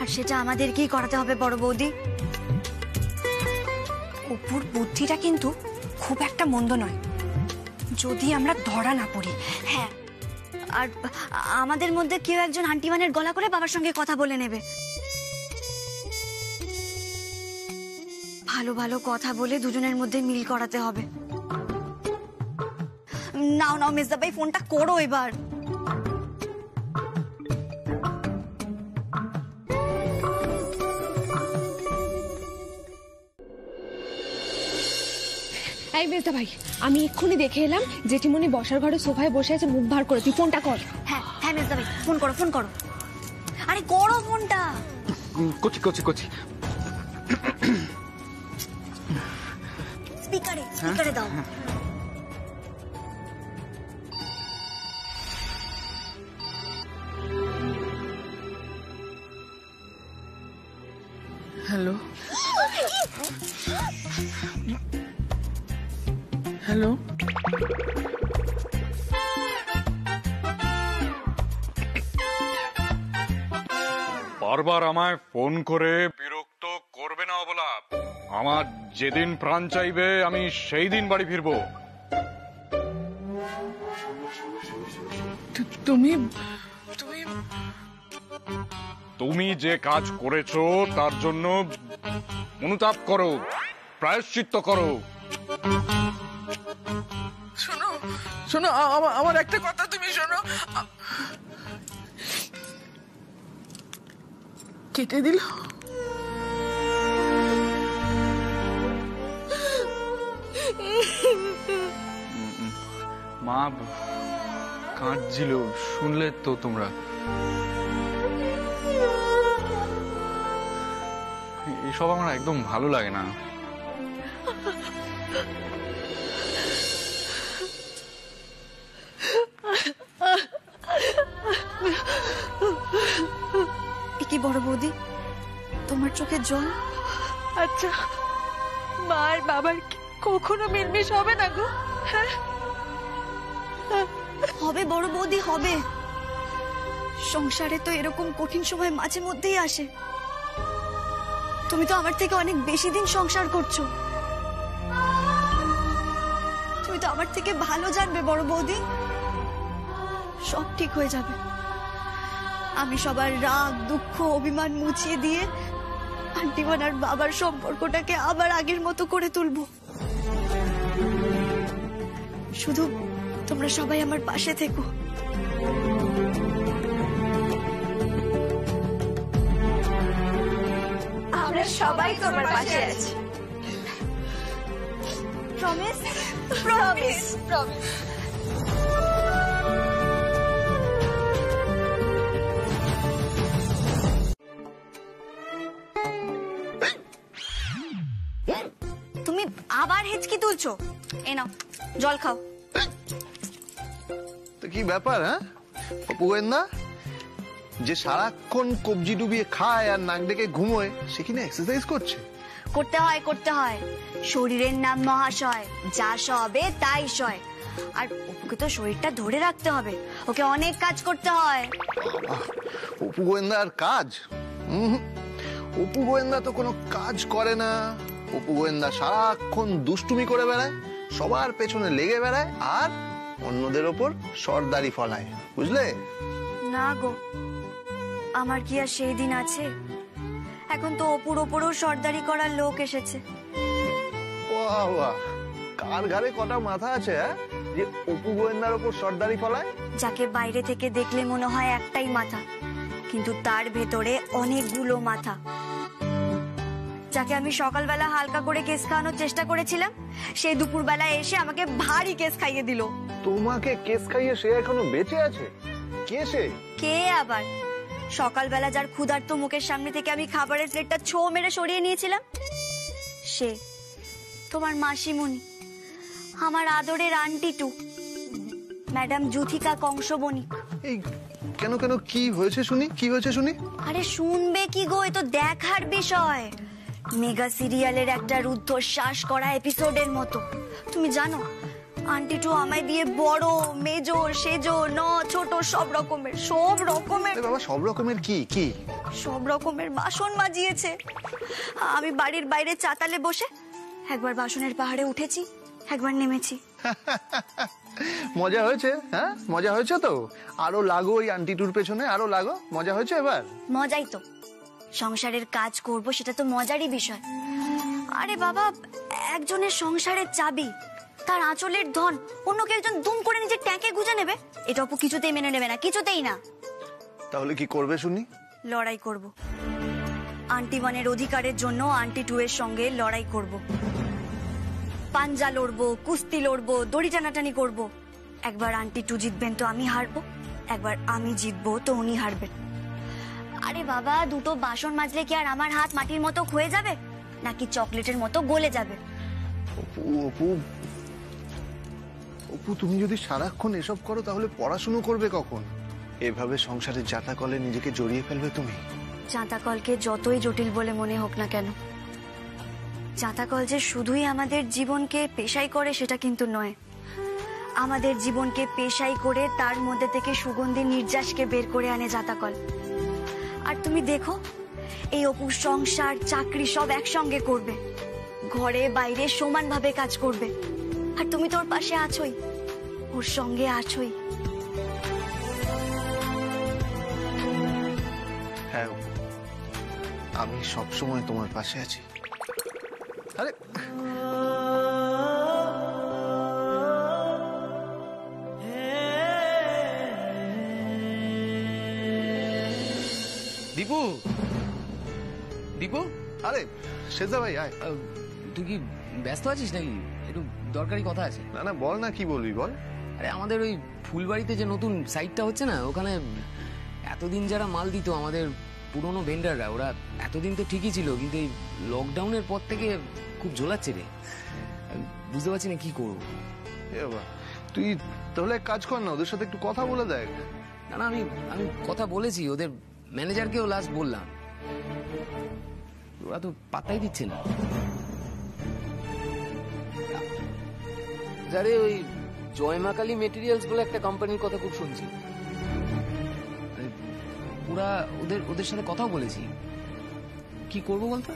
আর সেটা আমাদেরকেই করাতে হবে বড় বৌদি। অপুর বুদ্ধিটা কিন্তু খুব একটা মন্দ নয়, যদি আমরা ধরা না পড়ি। হ্যাঁ, আর আমাদের মধ্যে কেউ একজন আন্টি মানের গলা করে বাবার সঙ্গে কথা বলে নেবে। ভালো ভালো কথা বলে দুজনের মধ্যে মিল করাতে হবে। নাও নাও মেজদা ভাই, ফোনটা করো এবার। এই মেজদা ভাই, আমি এক্ষুনি দেখে এলাম জেঠিমনি বসার ঘরে সোফায় বসে আছে, মুখ ভার করে। তুই ফোনটা কর। হ্যাঁ হ্যাঁ মেজদা ভাই, ফোন করো, ফোন করো। আরে করো ফোনটা। করছি করছি করছি। স্পিকারে স্পিকারে দাও। হ্যালো হ্যালো, বারবার আমায় ফোন করে বিরক্ত করবে না অবলা। আমার যেদিন প্রাণ চাইবে আমি সেই দিন বাড়ি ফিরবো। তুমি তুমি যে কাজ করেছো তার জন্য অনুতাপ করো, প্রায়শ্চিত্ত করো। শোনো শোনো, আমার একটা কথা তুমি শোনো। কেটে দিল। মা কাঁদছিল, শুনলে তো তোমরা। এসব আমার একদম ভালো লাগে না। কি বড় বৌদি, তোমার চোখে জল? আচ্ছা, মা আর বাবার কি কখনো মিলমিশ হবে না গো? হ্যাঁ, হবে বড় বৌদি, হবে। সংসারে তো এরকম কঠিন সময় মাঝে মধ্যেই আসে। তুমি তো আমার থেকে অনেক বেশি দিন সংসার করছো, তুমি তো আমার থেকে ভালো জানবে বড় বৌদি। সব ঠিক হয়ে যাবে। আমি সবার রাগ, দুঃখ, অভিমান মুছিয়ে দিয়ে আন্টিমান আর বাবার সম্পর্কটাকে আবার আগের মতো করে তুলবো। শুধু তোমরা সবাই আমার পাশে থেকো। আমরা সবাই তোমার পাশে আছি। Promise, promise, promise. তুমি আবার হেঁচকি তুলছো? এ নাও জল খাও। তো কি ব্যাপার? হ্যাঁ অপু গোয়েন্দা, যে সারাক্ষণ কবজি ডুবিয়ে খায় আর নাক ডেকে ঘুমোয়, সে কিনা এক্সারসাইজ করছে? করতে হয়, করতে হয়। শরীরের নাম মহাশয়, যা সবে তাই সয়। আর ওকে তো শরীরটা ধরে রাখতে হবে, ওকে অনেক কাজ করতে হয়। অপু গোয়েন্দার কাজ? অপু গোয়েন্দা তো কোনো কাজ করে না। অপু গোয়েন্দা সারাক্ষণ দুষ্টুমি করে বেড়ায়, সবার পেছনে লেগে বেড়ায় আর অন্যদের ওপর সর্দারি ফলায়, বুঝলে? না গো, আমার কি আর সেই দিন আছে? এখন তো অপুর ওপরও সর্দারি করার লোক এসেছে। বাহ বাহ, কার ঘাড়ে কটা মাথা আছে যে অপু গোয়েন্দার ওপর সর্দারি ফলায়? যাকে বাইরে থেকে দেখলে মনে হয় একটাই মাথা, কিন্তু তার ভেতরে অনেকগুলো মাথা। যাকে আমি সকালবেলা হালকা করে কেস খাওয়ানোর চেষ্টা করেছিলাম, সে দুপুরবেলা এসে আমাকে ভারী কেস খাইয়ে দিল। তোমাকে কেস খাইয়ে সে এখনো বেঁচে আছে? কে সে? কে আবার? সকালবেলা যার ক্ষুধার্ত মুখের সামনে থেকে আমি খাবারের প্লেটটা ছো মেরে সরিয়ে নিয়েছিলাম, সে তোমার মাসিমণি, আমার আদরের আন্টিটু, ম্যাডাম যুথিকা কংসবণী। এই কেন কেন, কি হয়েছে শুনি, কি হয়েছে শুনি? আরে শুনবে কি গো, এ তো দেখার বিষয়। মেগা সিরিয়ালের একটা রুদ্ধশ্বাস করা এপিসোডের মতো। তুমি জানো, আন্টিটু আমায় দিয়ে বড়, মেজো, সেজো, ন, ছোট সব রকমের বাবা, সব রকমের কি কি? সব রকমের বাসন মাজিয়েছে। আমি বাড়ির বাইরে চাতালে বসে একবার বাসনের পাহাড়ে উঠেছি, একবার নেমেছি। মজা হয়েছে? হ্যাঁ মজা হয়েছে তো? আরো লাগো ওই আন্টিটুর পেছনে, আরো লাগো। মজা হয়েছে এবার? মজাই তো। সংসারের কাজ করব, সেটা তো মজারই বিষয়। আরে বাবা, একজনের সংসারের চাবি, তার আঁচলের ধন অন্য কেউ একজন দুম করে নিজের ট্যাঙ্কে গুজে নেবে, এটা অপু কিছুতেই মেনে নেবে না, কিছুতেই না। তাহলে কি করবে শুনি? লড়াই করব। আন্টি ওয়ানের অধিকারের জন্য আন্টি টু এর সঙ্গে লড়াই করব। পাঞ্জা লড়বো, কুস্তি লড়বো, দড়ি টানাটানি করব। একবার আন্টি টু জিতবেন তো আমি হারবো, একবার আমি জিতবো তো উনি হারবেন। আরে বাবা, দুটো বাসন মাজলে কি আর আমার হাত মাটির মতো ক্ষয়ে যাবে, নাকি চকলেটের মতো গলে যাবে? অপু অপু অপু, তুমি যদি সারাক্ষণ এসব করো তাহলে পড়াশুনো করবে কখন? এভাবে সংসারের জাঁতাকলে নিজেকে জড়িয়ে ফেলবে তুমি। জাঁতাকলকে যতই জটিল বলে মনে হোক না কেন, জাঁতাকল যে শুধুই আমাদের জীবনকে পেশাই করে সেটা কিন্তু নয়। আমাদের জীবনকে পেশাই করে তার মধ্যে থেকে সুগন্ধি নির্যাসকে বের করে আনে জাঁতাকল। আর তুমি দেখো, এই অপুর সংসার, চাকরি সব একসঙ্গে করবে, ঘরে বাইরে সমানভাবে কাজ করবে। আর তুমি তোর পাশে আছোই, ওর সঙ্গে আছোই। হ্যাঁ, আমি সবসময় তোমার পাশে আছি। আরে দীপু, দীপু, আরে সেজা ভাই, আয়। তুই কি ব্যস্ত আছিস নাকি? একটু দরকারি কথা আছে। না না বল না, কি বলবি বল। আরে আমাদের ওই ফুলবাড়িতে যে নতুন সাইটটা হচ্ছে না, ওখানে এতদিন যারা মাল দিত আমাদের পুরনো ভেন্ডাররা, ওরা এতদিন তো ঠিকই ছিল, কিন্তু এই লকডাউনের পর থেকে খুব ঝোলাচ্ছে রে। বুঝতে পারছি না কি করবো। তুই তাহলে কাজ কর না, ওদের সাথে একটু কথা বলে দেখ। না না, আমি কথা বলেছি, ওদের ম্যানেজারকেও লাস্ট বললাম, ওরা তো পাত্তাই দিচ্ছে না। যারে ওই জয়মাকালী মেটেরিয়ালস বলে একটা কোম্পানির কথা খুব শুনছি, ওরা ওদের সাথে কথাও বলেছি। কি করবো বলতো?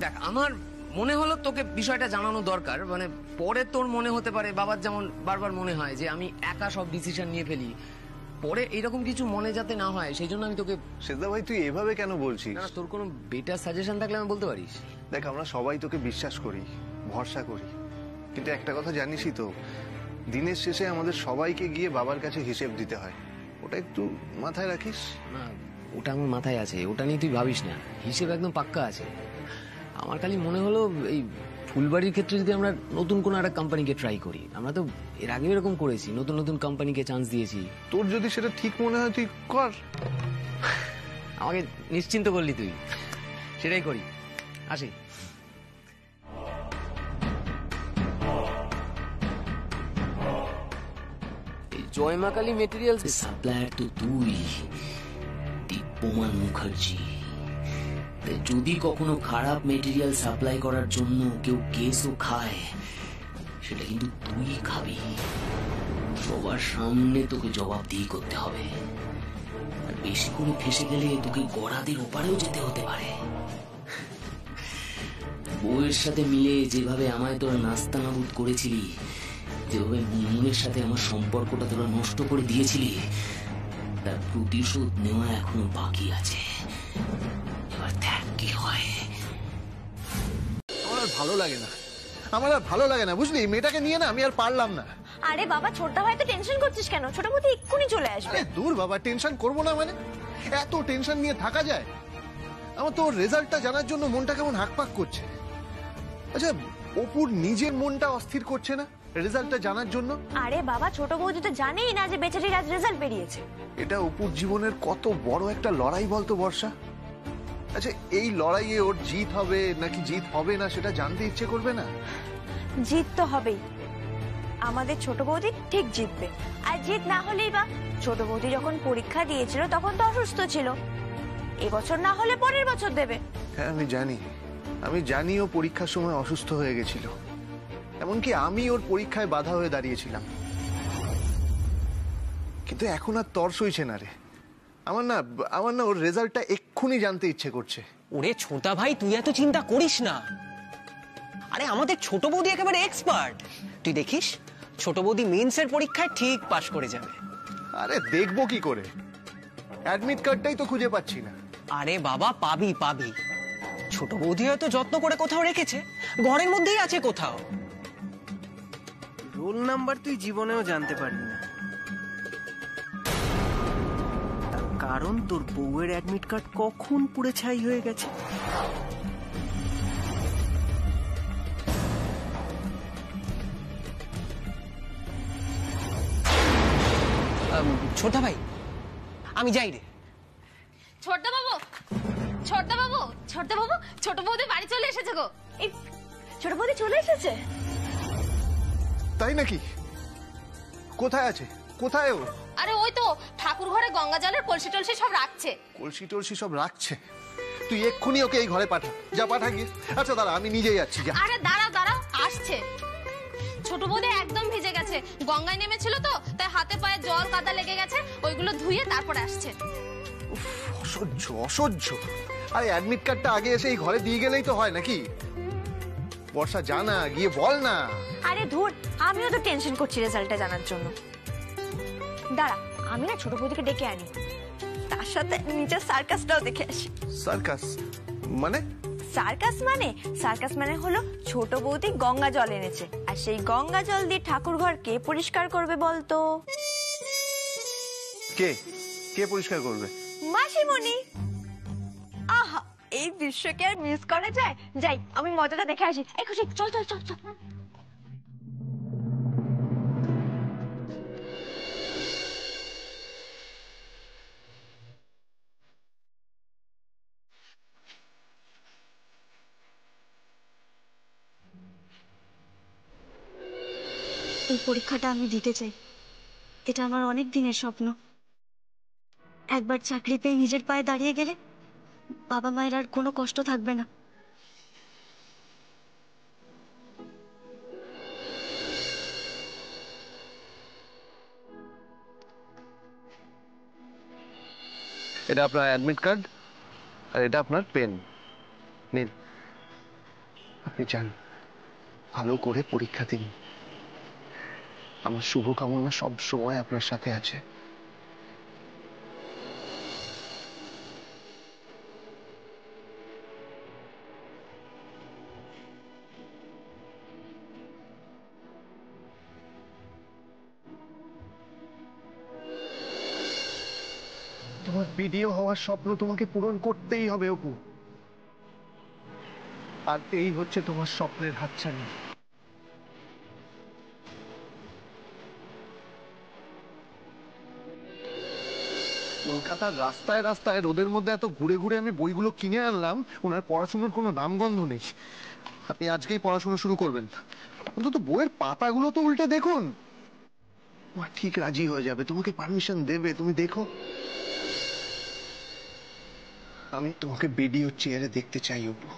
দেখ, আমার মনে হলো তোকে বিষয়টা জানানো দরকার, মানে পরে তোর মনে হতে পারে, বাবার যেমন বারবার মনে হয় যে আমি একা সব ডিসিশন নিয়ে ফেলি, পরে এইরকম কিছু মনে যাতে না হয় সেই জন্য আমি তোকে। সেদা ভাই তুই এভাবে কেন বলছিস? না, তোর কোনো বেটার সাজেশন থাকলে আমি বলতে পারিস। দেখ, আমরা সবাই তোকে বিশ্বাস করি, ভরসা করি, কিন্তু একটা কথা জানিসই তো, দিনের শেষে আমাদের সবাইকে গিয়ে বাবার কাছে হিসেব দিতে হয়। ওটা একটু মাথায় রাখিস। না, ওটা আমার মাথায় আছে, ওটা নিয়ে তুই ভাবিস না, হিসেব একদম পাক্কা আছে। আমার খালি মনে হলো এই ফুলবাড়ির ক্ষেত্রে যদি আমরা নতুন কোনো একটা কোম্পানিকে ট্রাই করি, আমরা তো এর আগে এরকম করেছি, নতুন নতুন কোম্পানিকে চান্স দিয়েছি। তোর যদি সেটা ঠিক মনে হয় তুই কর। আমাকে নিশ্চিন্ত করলি তুই, সেটাই করি। আসি। জয়মাকালী মেটেরিয়ালস সাপ্লায়ার তো তুই, দীপ্যমান মুখার্জি। যদি কখনো খারাপ মেটেরিয়াল সাপ্লাই করার জন্য কেউ কেসও খায়, সেটা কিন্তু তুই খাবি। সবার সামনে তোকে জবাবদিহি করতে হবে, আর বেশি করে ফেসে গেলে তোকে গড়াদের ওপারেও যেতে হতে পারে। বউয়ের সাথে মিলে যেভাবে আমায় তোরা নাস্তানাবুদ করেছিলি, যেভাবে মুনমুনের সাথে আমার সম্পর্কটা তোরা নষ্ট করে দিয়েছিলি, তার প্রতিশোধ নেওয়া এখনো বাকি আছে। এবার দেখ কি হয়। আমার আর ভালো লাগে না, বুঝলি? মেয়েটাকে নিয়ে না আমি আর পারলাম না। আরে বাবা, ছোটদা ভাই তো টেনশন করছিস কেন? ছোট বৌদি এক্ষুনি চলে আসবে। দূর বাবা, টেনশন করবো না মানে? এত টেনশন নিয়ে থাকা যায়? আমার তো রেজাল্টটা জানার জন্য মনটা কেমন হাঁকপাক করছে। আচ্ছা, অপুর নিজের মনটা অস্থির করছে না রেজাল্টটা জানার জন্য? আরে বাবা, ছোট বৌদি তো জানেই না যে বেচারির আজ রেজাল্ট বেরিয়েছে। এটা অপুর জীবনের কত বড় একটা লড়াই বলতো বর্ষা। আচ্ছা, এই লড়াইয়ে ওর জিত হবে নাকি জিত হবে না সেটা জানতে ইচ্ছে করবে না? জিত তো হবেই, আমাদের ছোট বৌদি ঠিক জিতবে। আর জিত না হলেই বা, ছোট বৌদি যখন পরীক্ষা দিয়েছিল তখন তো অসুস্থ ছিল, এবছর না হলে পরের বছর দেবে। হ্যাঁ আমি জানি ও পরীক্ষার সময় অসুস্থ হয়ে গেছিল, এমনকি আমি ওর পরীক্ষায় বাধা হয়ে দাঁড়িয়েছিলাম, কিন্তু এখন আর তর সইছে না রে। আমার না ওর রেজাল্টটা এক্ষুনি জানতে ইচ্ছে করছে। ওরে ছোটা ভাই, তুই এত চিন্তা করিস না। আরে আমাদের ছোট বৌদি একেবারে এক্সপার্ট, তুই দেখিস ছোট বৌদি মেন্সের পরীক্ষায় ঠিক পাশ করে যাবে। আরে দেখবো কি করে, অ্যাডমিট কার্ডটাই তো খুঁজে পাচ্ছি না। আরে বাবা, পাবি। ছোট বৌদি হয়তো যত্ন করে কোথাও রেখেছে, ঘরের মধ্যেই আছে কোথাও। রোল নাম্বার তুই জীবনেও জানতে পারবি না, তার কারণ তোর বউয়ের অ্যাডমিট কার্ড কখন পুড়ে ছাই হয়ে গেছে। ছোটা ভাই, আমি যাই রে। ছোটদা বাবু, ছোট বৌদি বাড়ি চলে এসেছে গো। এই ছোট বৌদি চলে এসেছে? তাই নাকি? কোথায় আছে? কোথায় ও? আরে ওই তো ঠাকুর ঘরে গঙ্গা জলের কলসি টলসি সব রাখছে। কলসি টলসি সব রাখছে? তুই এক্ষুনি ওকে এই ঘরে পাঠা, যা পাঠা গিয়ে। আচ্ছা দাঁড়া, আমি নিজেই যাচ্ছি। আরে দাঁড়াও, আসছে। ছোট বৌদি একদম ভিজে গেছে, গঙ্গায় নেমেছিল তো, তাই হাতে পায়ে জল কাদা লেগে গেছে, ওইগুলো ধুয়ে তারপরে আসছে। অসহ্য। আরে অ্যাডমিট কার্ডটা আগে এসে এই ঘরে দিয়ে গেলেই তো হয় নাকি? বর্ষা, জানা গিয়ে বল না। আরে ধুর, আমিও তো টেনশন করছি রেজাল্টটা জানার জন্য। দাঁড়া, আমি না ছোট বৌদিকে ডেকে আনি, তার সাথে নিজের সার্কাসটাও দেখে আসি। সার্কাস মানে? সার্কাস মানে হলো ছোট বৌদি গঙ্গা জল এনেছে, আর সেই গঙ্গা জল দিয়ে ঠাকুর ঘর কে পরিষ্কার করবে বলতো? কে পরিষ্কার করবে? মাসিমণি। আহা, এই দৃশ্যকে আর মিস করা যায়? যাই, আমি মজাটা দেখে আসি। এই খুশি, চল চল চল চল। এই পরীক্ষাটা আমি দিতে চাই। এটা আমার অনেক দিনের স্বপ্ন। একবার চাকরি পেয়ে নিজের পায়ে দাঁড়িয়ে গেলে বাবা মায়ের আর কোনো কষ্ট থাকবে না। এটা আপনার অ্যাডমিট কার্ড আর এটা আপনার পেন। নিন, আপনি যান, ভালো করে পরীক্ষা দিন। আমার শুভকামনা সব সময় আপনার সাথে আছে। তোমার বিডিও হওয়ার স্বপ্ন তোমাকে পূরণ করতেই হবে অপু। আর এই হচ্ছে তোমার স্বপ্নের হাতছানি। কলকাতার রাস্তায় রাস্তায় রোদের মধ্যে এত ঘুরে ঘুরে আমি বইগুলো কিনে আনলাম, ওনার পড়াশোনার কোনো নামগন্ধ নেই। আপনি আজকেই পড়াশোনা শুরু করবেন, অন্তত বইয়ের পাতাগুলো তো উল্টে দেখুন। ঠিক রাজি হয়ে যাবে, তোমাকে পারমিশন দেবে, তুমি দেখো। আমি তোমাকে বিডিও চেয়ারে দেখতে চাই অপু।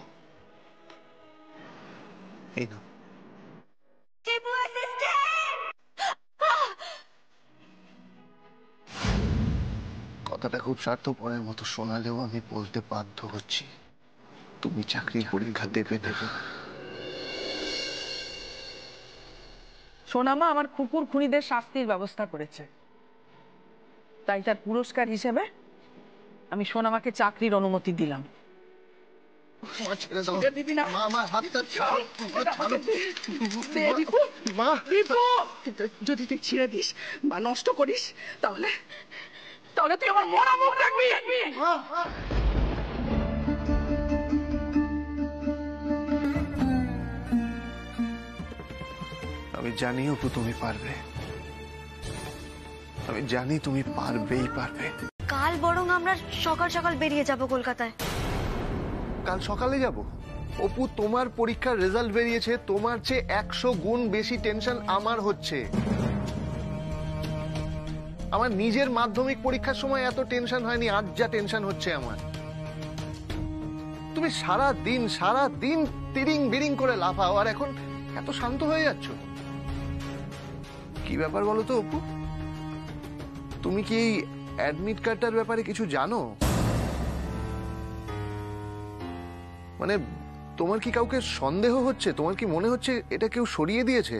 এই না, কথাটা খুব স্বার্থপরের মতো শোনালেও আমি বলতে বাধ্য হচ্ছি, তুমি চাকরির পরীক্ষা দেবে দেবে। সোনামা আমার কুকুর খুনিদের শাস্তির ব্যবস্থা করেছে, তাই তার পুরস্কার হিসেবে আমি সোনামাকে চাকরির অনুমতি দিলাম। যদি তুই ছিঁড়ে দিস বা নষ্ট করিস তাহলে তাহলে তুই আমার মরা মুখ রাখবি। আমি জানি অপু তুমি পারবে, আমি জানি তুমি পারবেই পারবে। কাল বরং আমরা সকাল সকাল বেরিয়ে যাব কলকাতায়। কাল সকালে যাব? অপু, তোমার পরীক্ষার রেজাল্ট বেরিয়েছে, তোমার চেয়ে 100 গুণ বেশি টেনশন আমার হচ্ছে। আমার নিজের মাধ্যমিক পরীক্ষার সময় এত টেনশন হয়নি, আজ যা টেনশন হচ্ছে আমার। তুমি সারা দিন তিরিং বিরিং করে লাফাও, আর এখন এত শান্ত হয়ে যাচ্ছ। কি ব্যাপার বলো তো অপু? তুমি কি এই অ্যাডমিট কার্ডটার ব্যাপারে কিছু জানো? মানে তোমার কি কাউকে সন্দেহ হচ্ছে? তোমার কি মনে হচ্ছে এটা কেউ সরিয়ে দিয়েছে?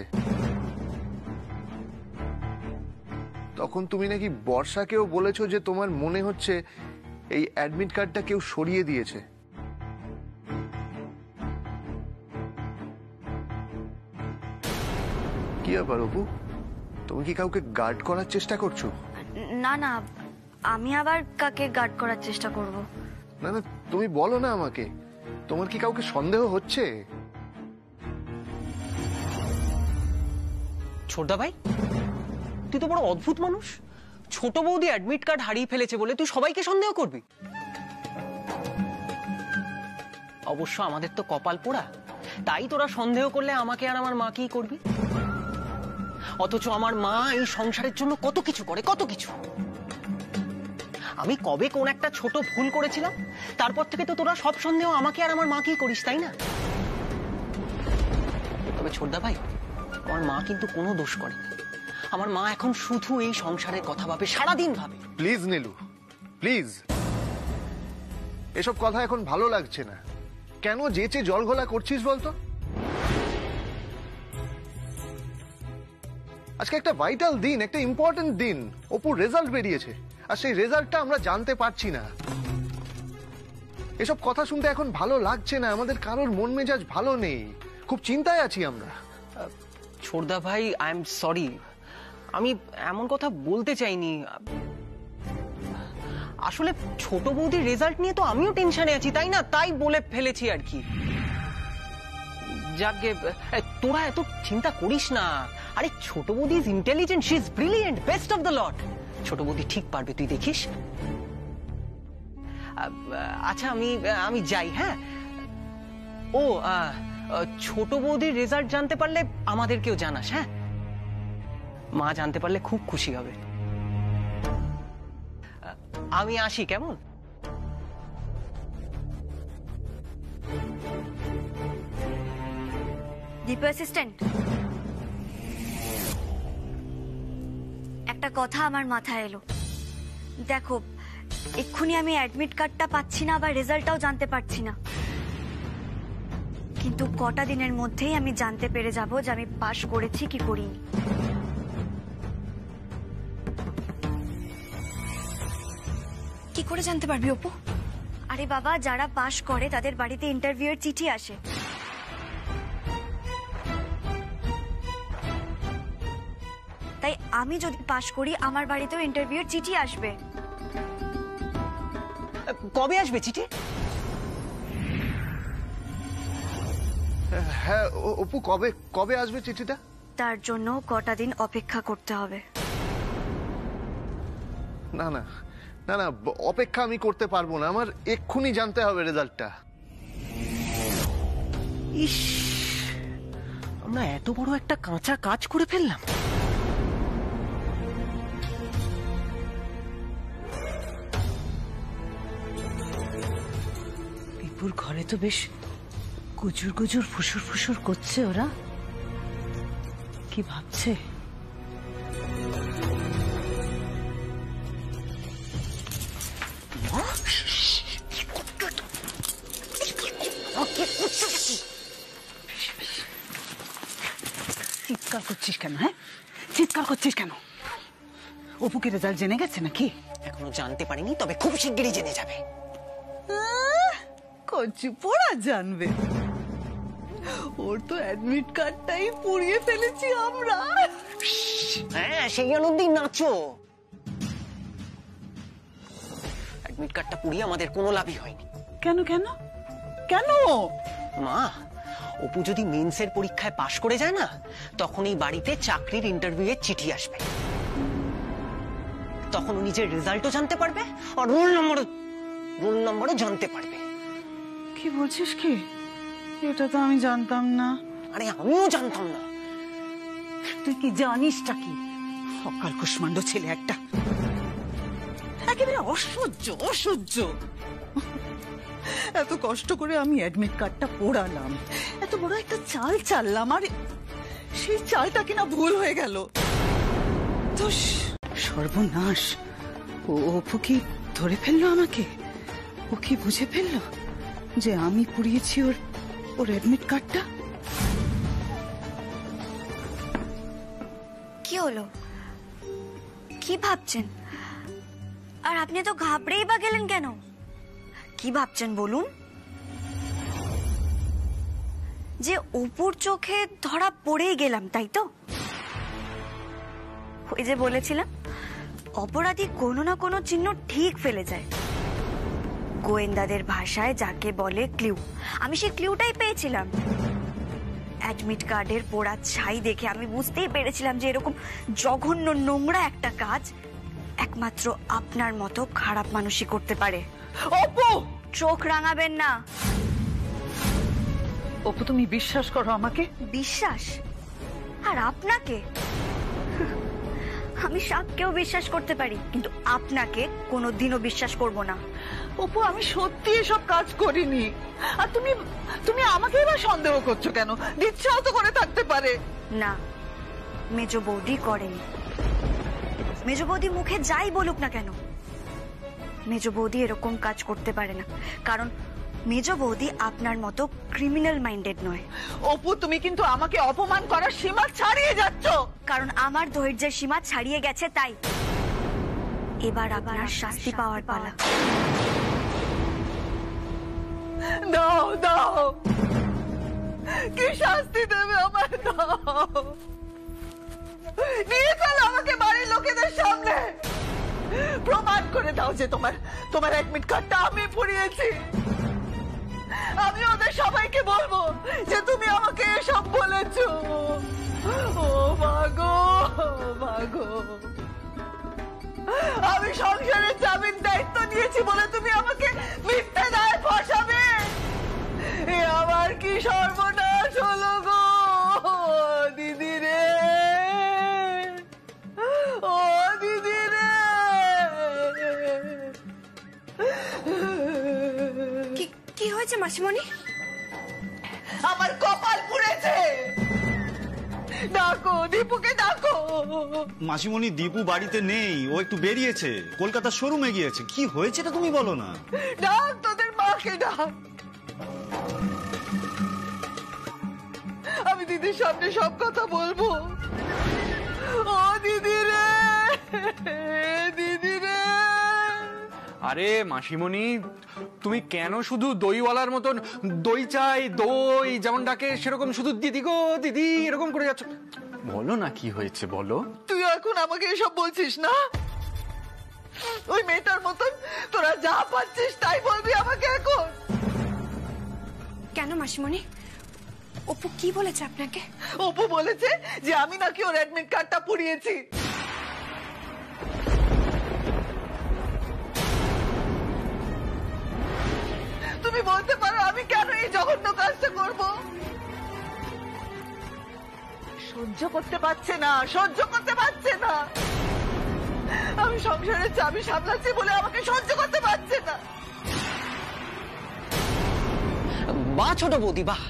তখন তুমি নাকি বর্ষাকেও বলেছো যে তোমার মনে হচ্ছে এই অ্যাডমিট কার্ডটা কেউ সরিয়ে দিয়েছে। কি ব্যাপার অপু, তুমি কি কাউকে গার্ড করার চেষ্টা করছো? না না, আমি আবার কাকে গার্ড করার চেষ্টা করব? না না, তুমি বলো না আমাকে, তোমার কি কাউকে সন্দেহ হচ্ছে? ছোটদা ভাই, তুই তো বড় অদ্ভুত মানুষ। ছোট বৌদি অ্যাডমিট কার্ড হারিয়ে ফেলেছে বলে তুই সবাইকে সন্দেহ করবি? অবশ্য আমাদের তো কপাল পোড়া, তাই তোরা সন্দেহ করলে আমাকে আর আমার মাকেই করবি। অথচ আমার মা এই সংসারের জন্য কত কিছু করে, কত কিছু। আমি কবে কোন একটা ছোট ভুল করেছিলাম, তারপর থেকে তো তোরা সব সন্দেহ আমাকে আর আমার মাকেই করিস, তাই না? তবে ছোটদা ভাই, আমার মা কিন্তু কোনো দোষ করেনি। আমার মা এখন শুধু এই সংসারের কথা ভাবে, সারাদিন ভাবে। প্লিজ নীলু, প্লিজ, এসব কথা এখন ভালো লাগছে না। কেন যেচে জল ঘোলা করছিস বলতো? আজকে একটা ভাইটাল দিন, একটা ইম্পর্টেন্ট দিন। অপুর রেজাল্ট বেরিয়েছে, আর সেই রেজাল্টটা আমরা জানতে পারছি না। এসব কথা শুনতে এখন ভালো লাগছে না, আমাদের কারোর মন মেজাজ ভালো নেই, খুব চিন্তায় আছি আমরা। ছোটদা ভাই, আই এম সরি, আমি এমন কথা বলতে চাইনি। আসলে ছোট বৌদির রেজাল্ট নিয়ে তো আমিও টেনশনে আছি, তাই না? তাই বলে ফেলেছি আর কি। যাকে তোরা এত চিন্তা করিস না। আরে ছোট বৌদি is intelligent, she is brilliant, best of the lot. ছোট বৌদি ঠিক পারবে, তুই দেখিস। আচ্ছা আমি যাই। হ্যাঁ, ও ছোট বৌদির রেজাল্ট জানতে পারলে আমাদেরকেও জানাস। হ্যাঁ, মা জানতে পারলে খুব খুশি হবে। আমি আসি, কেমন? দীপু অ্যাসিস্ট্যান্ট, একটা কথা আমার মাথায় এলো। দেখো, এক্ষুনি আমি অ্যাডমিট কার্ডটা পাচ্ছি না, আবার রেজাল্টটাও জানতে পারছি না, কিন্তু কটা দিনের মধ্যেই আমি জানতে পেরে যাব যে আমি পাশ করেছি কি করিনি। কি করে জানতে পারবি অপু? আরে বাবা, যারা পাশ করে তাদের বাড়িতে ইন্টারভিউয়ের চিঠি আসে। তাই আমি যদি পাশ করি আমার বাড়িতেও ইন্টারভিউয়ের চিঠি আসবে। কবে আসবে চিঠি? হ্যাঁ অপু, কবে কবে আসবে চিঠিটা? তার জন্য কটা দিন অপেক্ষা করতে হবে। না না না না, অপেক্ষা আমি করতে পারবো না, আমার এক্ষুনি জানতে হবে রেজাল্টটা। ইস, আমরা এত বড় একটা কাঁচা কাজ করে ফেললাম। দীপুর ঘরে তো বেশ গুজুর গুজুর ফুসুর ফুসুর করছে। ওরা কি ভাবছে? চিৎকার করছিস কেন? হ্যাঁ, চিৎকার করছিস কেন? অপুকে রেজাল্ট জেনে গেছে নাকি? এখনো জানতে পারিনি, তবে খুব শিগগিরই জেনে যাবে। কচি পোড়া জানবে? ওর তো অ্যাডমিট কার্ডটাই পুড়িয়ে ফেলেছি আমরা। হ্যাঁ, সেই আনন্দেই নাচো। অ্যাডমিট কার্ডটা পুড়িয়ে আমাদের কোনো লাভই হয়নি। কেন কেন কেন? মা, অপু যদি মেন্সের পরীক্ষায় পাশ করে যায় না, তখন এই বাড়িতে চাকরির ইন্টারভিউয়ের চিঠি আসবে। তখন ও নিজের রেজাল্টও জানতে পারবে আর রোল নম্বরও জানতে পারবে। কি বলছিস কি? এটা তো আমি জানতাম না। আরে আমিও জানতাম না। তুই কি জানিসটা কি? সকাল কুষ্মান্ড ছেলে একটা, একেবারে অসহ্য অসহ্য। এত কষ্ট করে আমি অ্যাডমিট কার্ডটা পোড়ালাম, এত বড় একটা চাল চাললাম, আর সেই চালটা কিনা ভুল হয়ে গেল। তো সর্বনাশ! ও অপু কি ধরে ফেললো আমাকে? ও কি বুঝে ফেললো যে আমি পুড়িয়েছি ওর অ্যাডমিট কার্ডটা? কি হলো? কি ভাবছেন? আর আপনি তো ঘাবড়েই বা গেলেন কেন? কি ভাবছেন বলুন? যে অপুর চোখে ধরা পড়েই গেলাম, তাই তো? ওই যে বলেছিলাম, অপরাধী কোনো না কোনো চিহ্ন ঠিক ফেলে যায়। গোয়েন্দাদের ভাষায় যাকে বলে ক্লিউ। আমি সেই ক্লিউটাই পেয়েছিলাম। অ্যাডমিট কার্ডের পোড়া ছাই দেখে আমি বুঝতেই পেরেছিলাম যে এরকম জঘন্য নোংরা একটা কাজ একমাত্র আপনার মতো খারাপ মানুষই করতে পারে। অপু, চোখ রাঙাবেন না। অপু, তুমি বিশ্বাস করো আমাকে? বিশ্বাস? আর আপনাকে? আমি সাপকেও বিশ্বাস করতে পারি, কিন্তু আপনাকে কোনোদিনও বিশ্বাস করব না। অপু, আমি সত্যি এসব কাজ করিনি। আর তুমি আমাকে এবার সন্দেহ করছো কেন? দিচ্ছাও তো করে থাকতে পারে। না, মেজ বৌদি করেনি। মেজ বৌদি মুখে যাই বলুক না কেন, মেজ বৌদি এরকম কাজ করতে পারে না, কারণ মেজ বৌদি আপনার মতো ক্রিমিনাল মাইন্ডেড নয়। অপু, তুমি কিন্তু আমাকে অপমান করার সীমা ছাড়িয়ে যাচ্ছ। কারণ আমার ধৈর্যের সীমা ছাড়িয়ে গেছে, তাই এবার আপনার শাস্তি পাওয়ার পালা। দাও দাও, কি শাস্তি দেবে আমার? দাও, নিয়ে চলো আমাকে বাড়ির লোকেদের সামনে, প্রমাণ করে দাও যে তোমার অ্যাডমিট কার্ডটা আমি পুড়িয়েছি। আমি ওদের সবাইকে বলবো যে তুমি আমাকে এসব বলেছো। ও মাগো মাগো, আমি সংসারের জামিন দায়িত্ব নিয়েছি বলে তুমি আমাকে মিথ্যে দায়ে ফাঁসাবে? এ আমার কি সর্বনাশ হলো গো দিদি রে, ও দিদি রে। কি হয়েছে মাসিমণি? আমার কপাল পুড়েছে। ডাকো, দীপুকে ডাকো। মাসিমণি, দীপু বাড়িতে নেই, ও একটু বেরিয়েছে, কলকাতার শোরুমে গিয়েছে। কি হয়েছে এটা তুমি বলো না। ডাক তোদের মাকে ডাক। আমি দিদির সামনে সব কথা বলবো। ও দিদি রে, দিদি রে। আরে মাসিমণি, তুমি কেন শুধু দইওয়ালার মতন দই চাই দই যেমন ডাকে সেরকম শুধু দিদি গো দিদি এরকম করে যাচ্ছ? বলো না কি হয়েছে বলো। তুই এখন আমাকে এসব বলছিস না? ওই মেয়েটার মতন তোরা যা পাচ্ছিস তাই বলবি আমাকে এখন? কেন মাসিমণি, অপু কি বলেছে আপনাকে? অপু বলেছে যে আমি নাকি ওর অ্যাডমিট কার্ডটা পুড়িয়েছি। তুমি বলতে পারো আমি কেন এই জঘন্য কাজটা করব? সহ্য করতে পারছে না, সহ্য করতে পারছে না। আমি সংসারের চাবি সামলাচ্ছি বলে আমাকে সহ্য করতে পারছে না। বাহ ছোট বৌদি বাহ,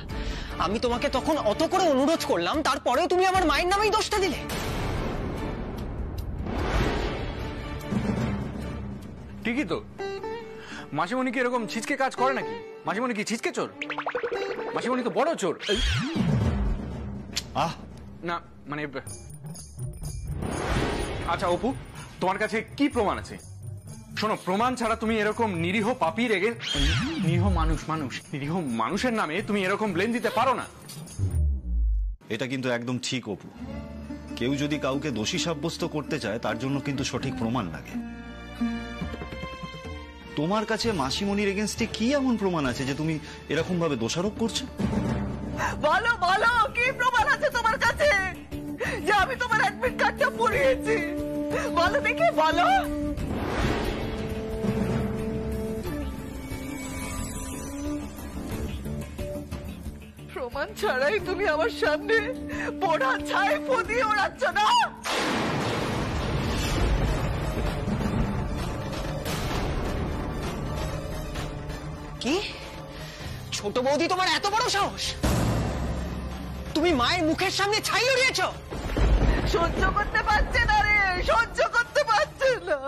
আমি তোমাকে তখন অত করে অনুরোধ করলাম, তারপরেও তুমি আমার মায়ের নামেই দোষটা দিলে। ঠিকই তো, মাসিমণি কি এরকম ছিচকে কাজ করে নাকি? মাসিমণি কি ছিচকে চোর? মাসিমণি তো বড় চোর। না মানে, আচ্ছা অপু, তোমার কাছে কি প্রমাণ আছে? শোনো, প্রমাণ ছাড়া তুমি এরকম নিরীহ পাপী রেগে নিরীহ নিরীহ মানুষের নামে তুমি এরকম ব্লেম দিতে পারো না। এটা কিন্তু একদম ঠিক অপু। কেউ যদি কাউকে দোষী সাব্যস্ত করতে চায় তার জন্য কিন্তু সঠিক প্রমাণ লাগে। তোমার কাছে মাসিমণির এগেইনস্টে কি এমন প্রমাণ আছে যে তুমি এরকম ভাবে দোষারোপ করছো? বলো বলো, কি প্রমাণ আছে তোমার কাছে যে আমি তোমার অ্যাডমিট কার্ডটা পুড়িয়েছি? বলো দেখি, বলো। প্রমাণ ছাড়াই তুমি আমার সামনে পোড়া ছাই ফুদিয়ে ওড়াচ্ছ না? কি ছোট বৌদি, তোমার এত বড় সাহস? তুমি মায়ের মুখের সামনে ছাই উড়িয়েছ? সহ্য করতে পারছে না রে, সহ্য করতে পারছে না।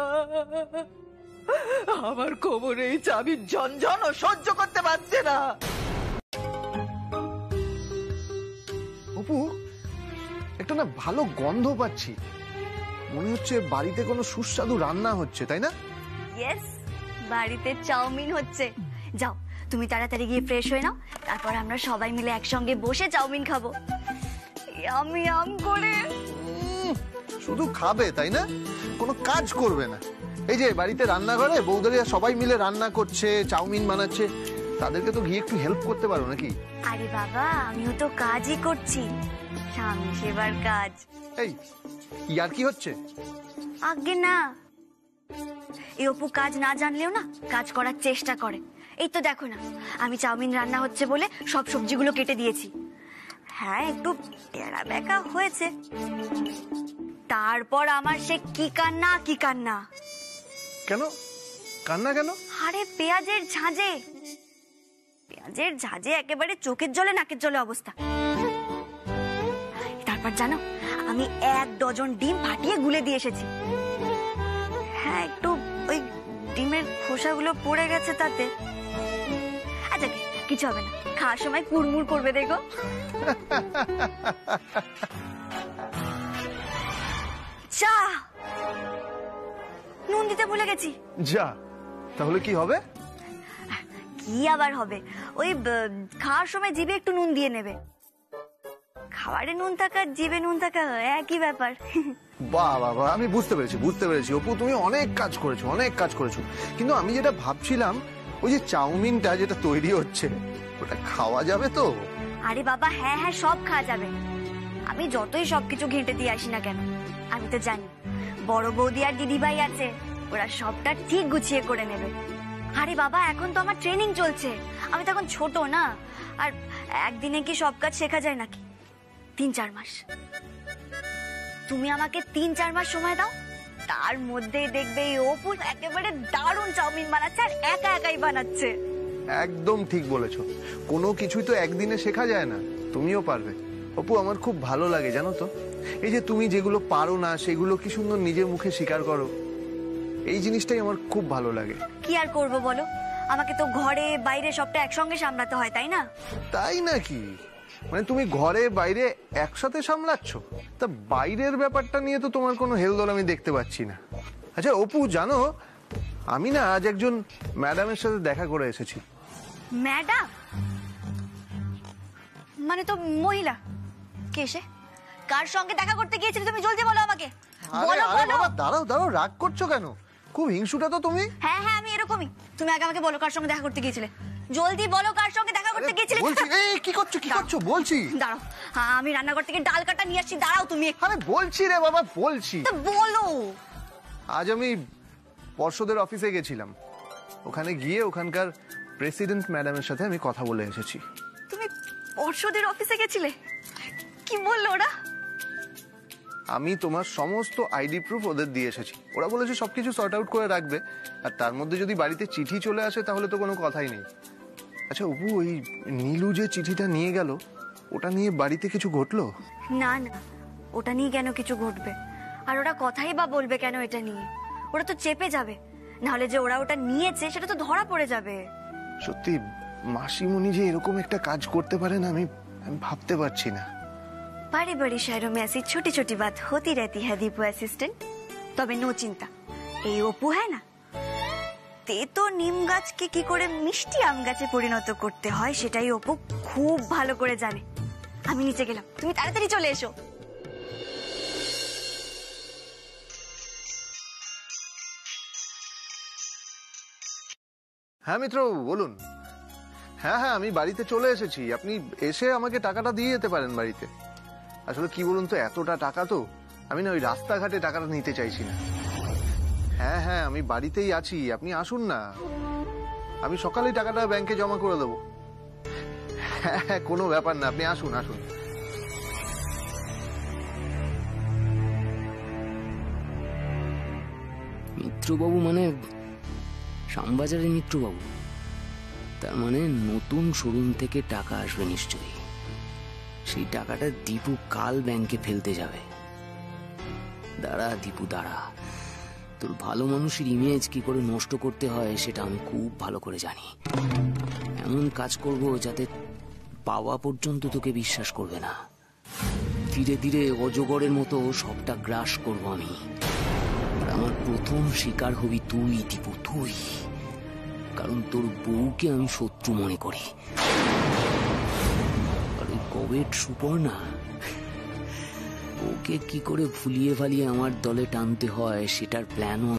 আমার কোমরে এই চাবির ঝনঝন ও সহ্য করতে পারছে না। অপু, একটা না ভালো গন্ধ পাচ্ছি, মনে হচ্ছে বাড়িতে কোনো সুস্বাদু রান্না হচ্ছে, তাই না? ইয়েস, বাড়িতে চাউমিন হচ্ছে। যাও তুমি তাড়াতাড়ি গিয়ে ফ্রেশ হয়ে নাও, তারপর আমরা সবাই মিলে একসঙ্গে বসে চাউমিন খাবো। আমি আম করে। শুধু খাবে তাই না, কোনো কাজ করবে না। এই যে বাড়িতে রান্নাঘরে বৌদিরা সবাই মিলে রান্না করছে, চাউমিন বানাচ্ছে, তাদেরকে তো গিয়ে একটু হেল্প করতে পারো নাকি? আরে বাবা, আমিও তো কাজই করছি, স্বামী সেবার কাজ। এই ইয়ার কি হচ্ছে? আগে না, এই অপু কাজ না জানলেও না কাজ করার চেষ্টা করে। এই তো দেখো না, আমি চাউমিন রান্না হচ্ছে বলে সব সবজিগুলো কেটে দিয়েছি। হ্যাঁ, একটু টেরা বেঁকা হয়েছে, তারপর আমার সে কি কান্না কি কান্না। কেন কান্না কেন? আরে পেঁয়াজের ঝাঁঝে, পেঁয়াজের ঝাঁঝে একেবারে চোখের জলে নাকের জলে অবস্থা। তারপর জানো, আমি 1 ডজন ডিম ফাটিয়ে গুলে দিয়ে এসেছি। হ্যাঁ, একটু ওই ডিমের খোসাগুলো পড়ে গেছে তাতে। আচ্ছা কিছু হবে না, খাওয়ার সময় কুড়মুড় করবে দেখো। চা নুন দিতে ভুলে গেছি। যা, তাহলে কি হবে? কি আবার হবে, ওই খাওয়ার সময় জিভে একটু নুন দিয়ে নেবে। খাবারে নুন থাকা জিভে নুন থাকা একই ব্যাপার। বাহ বাবা, আমি বুঝতে পেরেছি অপু, তুমি অনেক কাজ করেছো। কিন্তু আমি যেটা ভাবছিলাম, ওই যে চাউমিনটা যেটা তৈরি হচ্ছে ওটা খাওয়া যাবে তো? আরে বাবা হ্যাঁ হ্যাঁ, সব খাওয়া যাবে। আমি যতই সবকিছু ঘেঁটে দিয়ে আসি না কেন, আমি তো জানি বড় বৌদি আর দিদিভাই আছে, ওরা সবটা ঠিক গুছিয়ে করে নেবে। আরে বাবা এখন তো আমার ট্রেনিং চলছে, আমি তো এখন ছোট না, আর একদিনে কি সব কাজ শেখা যায় নাকি? 3-4 মাস। তুমি আমাকে 3-4 মাস সময় দাও, তার মধ্যে দেখবে এই অপু একেবারে দারুণ চাউমিন বানাচ্ছে, আর একা একাই বানাচ্ছে। একদম ঠিক বলেছো, কোনো কিছুই তো একদিনে শেখা যায় না, তুমিও পারবে। অপু আমার খুব ভালো লাগে জানো তো, এই যে তুমি যেগুলো পারো না সেগুলো কি সুন্দর নিজের মুখে স্বীকার করো, এই জিনিসটাই আমার খুব ভালো লাগে। কি আর করবো বলো, আমাকে তো ঘরে বাইরে সবটা একসঙ্গে সামলাতে হয়, তাই না? তাই নাকি? মানে তুমি ঘরে বাইরে একসাথে সামলাচ্ছ? তা বাইরের ব্যাপারটা নিয়ে তো তোমার কোনো হেলদোল আমি দেখতে পাচ্ছি না। আচ্ছা অপু জানো, আমি না আজ একজন ম্যাডামের সাথে দেখা করে এসেছি। ম্যাডাম মানে তো মহিলা? কে সে? কার সঙ্গে দেখা করতে গিয়েছিলে তুমি? জলদি বলো আমাকে। দাঁড়াও, রাগ করছো কেন? খুব হিংসুটা তো তুমি। হ্যাঁ হ্যাঁ আমি এরকমই। তুমি আগে আমাকে বলো কার সঙ্গে দেখা করতে গিয়েছিলে। জলদি বলো কার সঙ্গে দেখা করতে গিয়েছিলে। কি করছো বলছি। দাঁড়াও, আমি রান্নাঘর থেকে ডাল কাটা নিয়ে আসছি, দাঁড়াও তুমি। আরে বলছি রে বাবা, বলছি। বলো। আজ আমি পর্ষদের অফিসে গেছিলাম, ওখানে গিয়ে ওখানকার প্রেসিডেন্ট ম্যাডামের সাথে আমি কথা বলে এসেছি। তুমি পর্ষদের অফিসে গেছিলে? কি বললো ওরা? আমি তোমার সমস্ত আইডি প্রুফ ওদের দিয়ে এসেছি, ওরা বলেছে সবকিছু সর্ট আউট করে রাখবে, আর তার মধ্যে যদি বাড়িতে চিঠি চলে আসে তাহলে তো কোনো কথাই নেই। আচ্ছা অপু, ওই নীলু যে চিঠিটা নিয়ে গেল ওটা নিয়ে বাড়িতে কিছু ঘটলো? না না, ওটা নিয়ে কেন কিছু ঘটবে? আর ওরা কথাই বা বলবে কেন এটা নিয়ে? ওরা তো চেপে যাবে, নাহলে যে ওরা ওটা নিয়েছে সেটা তো ধরা পড়ে যাবে। সত্যি মাসিমণি যে এরকম একটা কাজ করতে পারে না, আমি ভাবতে পারছি না। बड़ी बड़ी शहरों में ऐसी छोटी छोटी बात होती रहती है दीपू असिस्टेंट। तबे नो चिंता, এই অপু है ना, তেতো নিম গাছকে কি করে মিষ্টি আম গাছে পরিণত করতে হয় সেটাই অপু খুব ভালো করে জানে। আমি নিচে গেলাম, তুমি তাড়াতাড়ি চলে এসো। হ্যাঁ মিত্র বলুন। হ্যাঁ হ্যাঁ আমি বাড়িতে চলে এসেছি, আপনি এসে আমাকে টাকাটা দিয়ে যেতে পারেন বাড়িতে। আসলে কি বলুন তো, এতটা টাকা তো আমি না ওই রাস্তাঘাটে টাকাটা নিতে চাইছি না। হ্যাঁ হ্যাঁ আমি বাড়িতেই আছি, আপনি আসুন না, আমি সকালেই টাকাটা ব্যাংকে জমা করে দেবো। হ্যাঁ হ্যাঁ কোনো ব্যাপার না, আপনি আসুন আসুন। মিত্রবাবু মানে শ্যামবাজারের মিত্রবাবু? তার মানে নতুন শোরুম থেকে টাকা আসবে নিশ্চয়ই। সেই টাকাটা দীপু কাল ব্যাংকে ফেলতে যাবে। দাঁড়া দীপু দাঁড়া, তোর ভালো মানুষের ইমেজ কি করে নষ্ট করতে হয় সেটা আমি খুব ভালো করে জানি। এমন কাজ করব যাতে পাওয়া পর্যন্ত তোকে বিশ্বাস করবে না। ধীরে ধীরে অজগরের মতো সবটা গ্রাস করব আমি। আর আমার প্রথম শিকার হবি তুই দীপু, তুই। কারণ তোর বউকে আমি শত্রু মনে করি। আর ওই কবেট সুপর্ণা, ওকে কি করে ভুলিয়ে ভালিয়ে আমার দলে টানতে হয় সেটার প্ল্যানও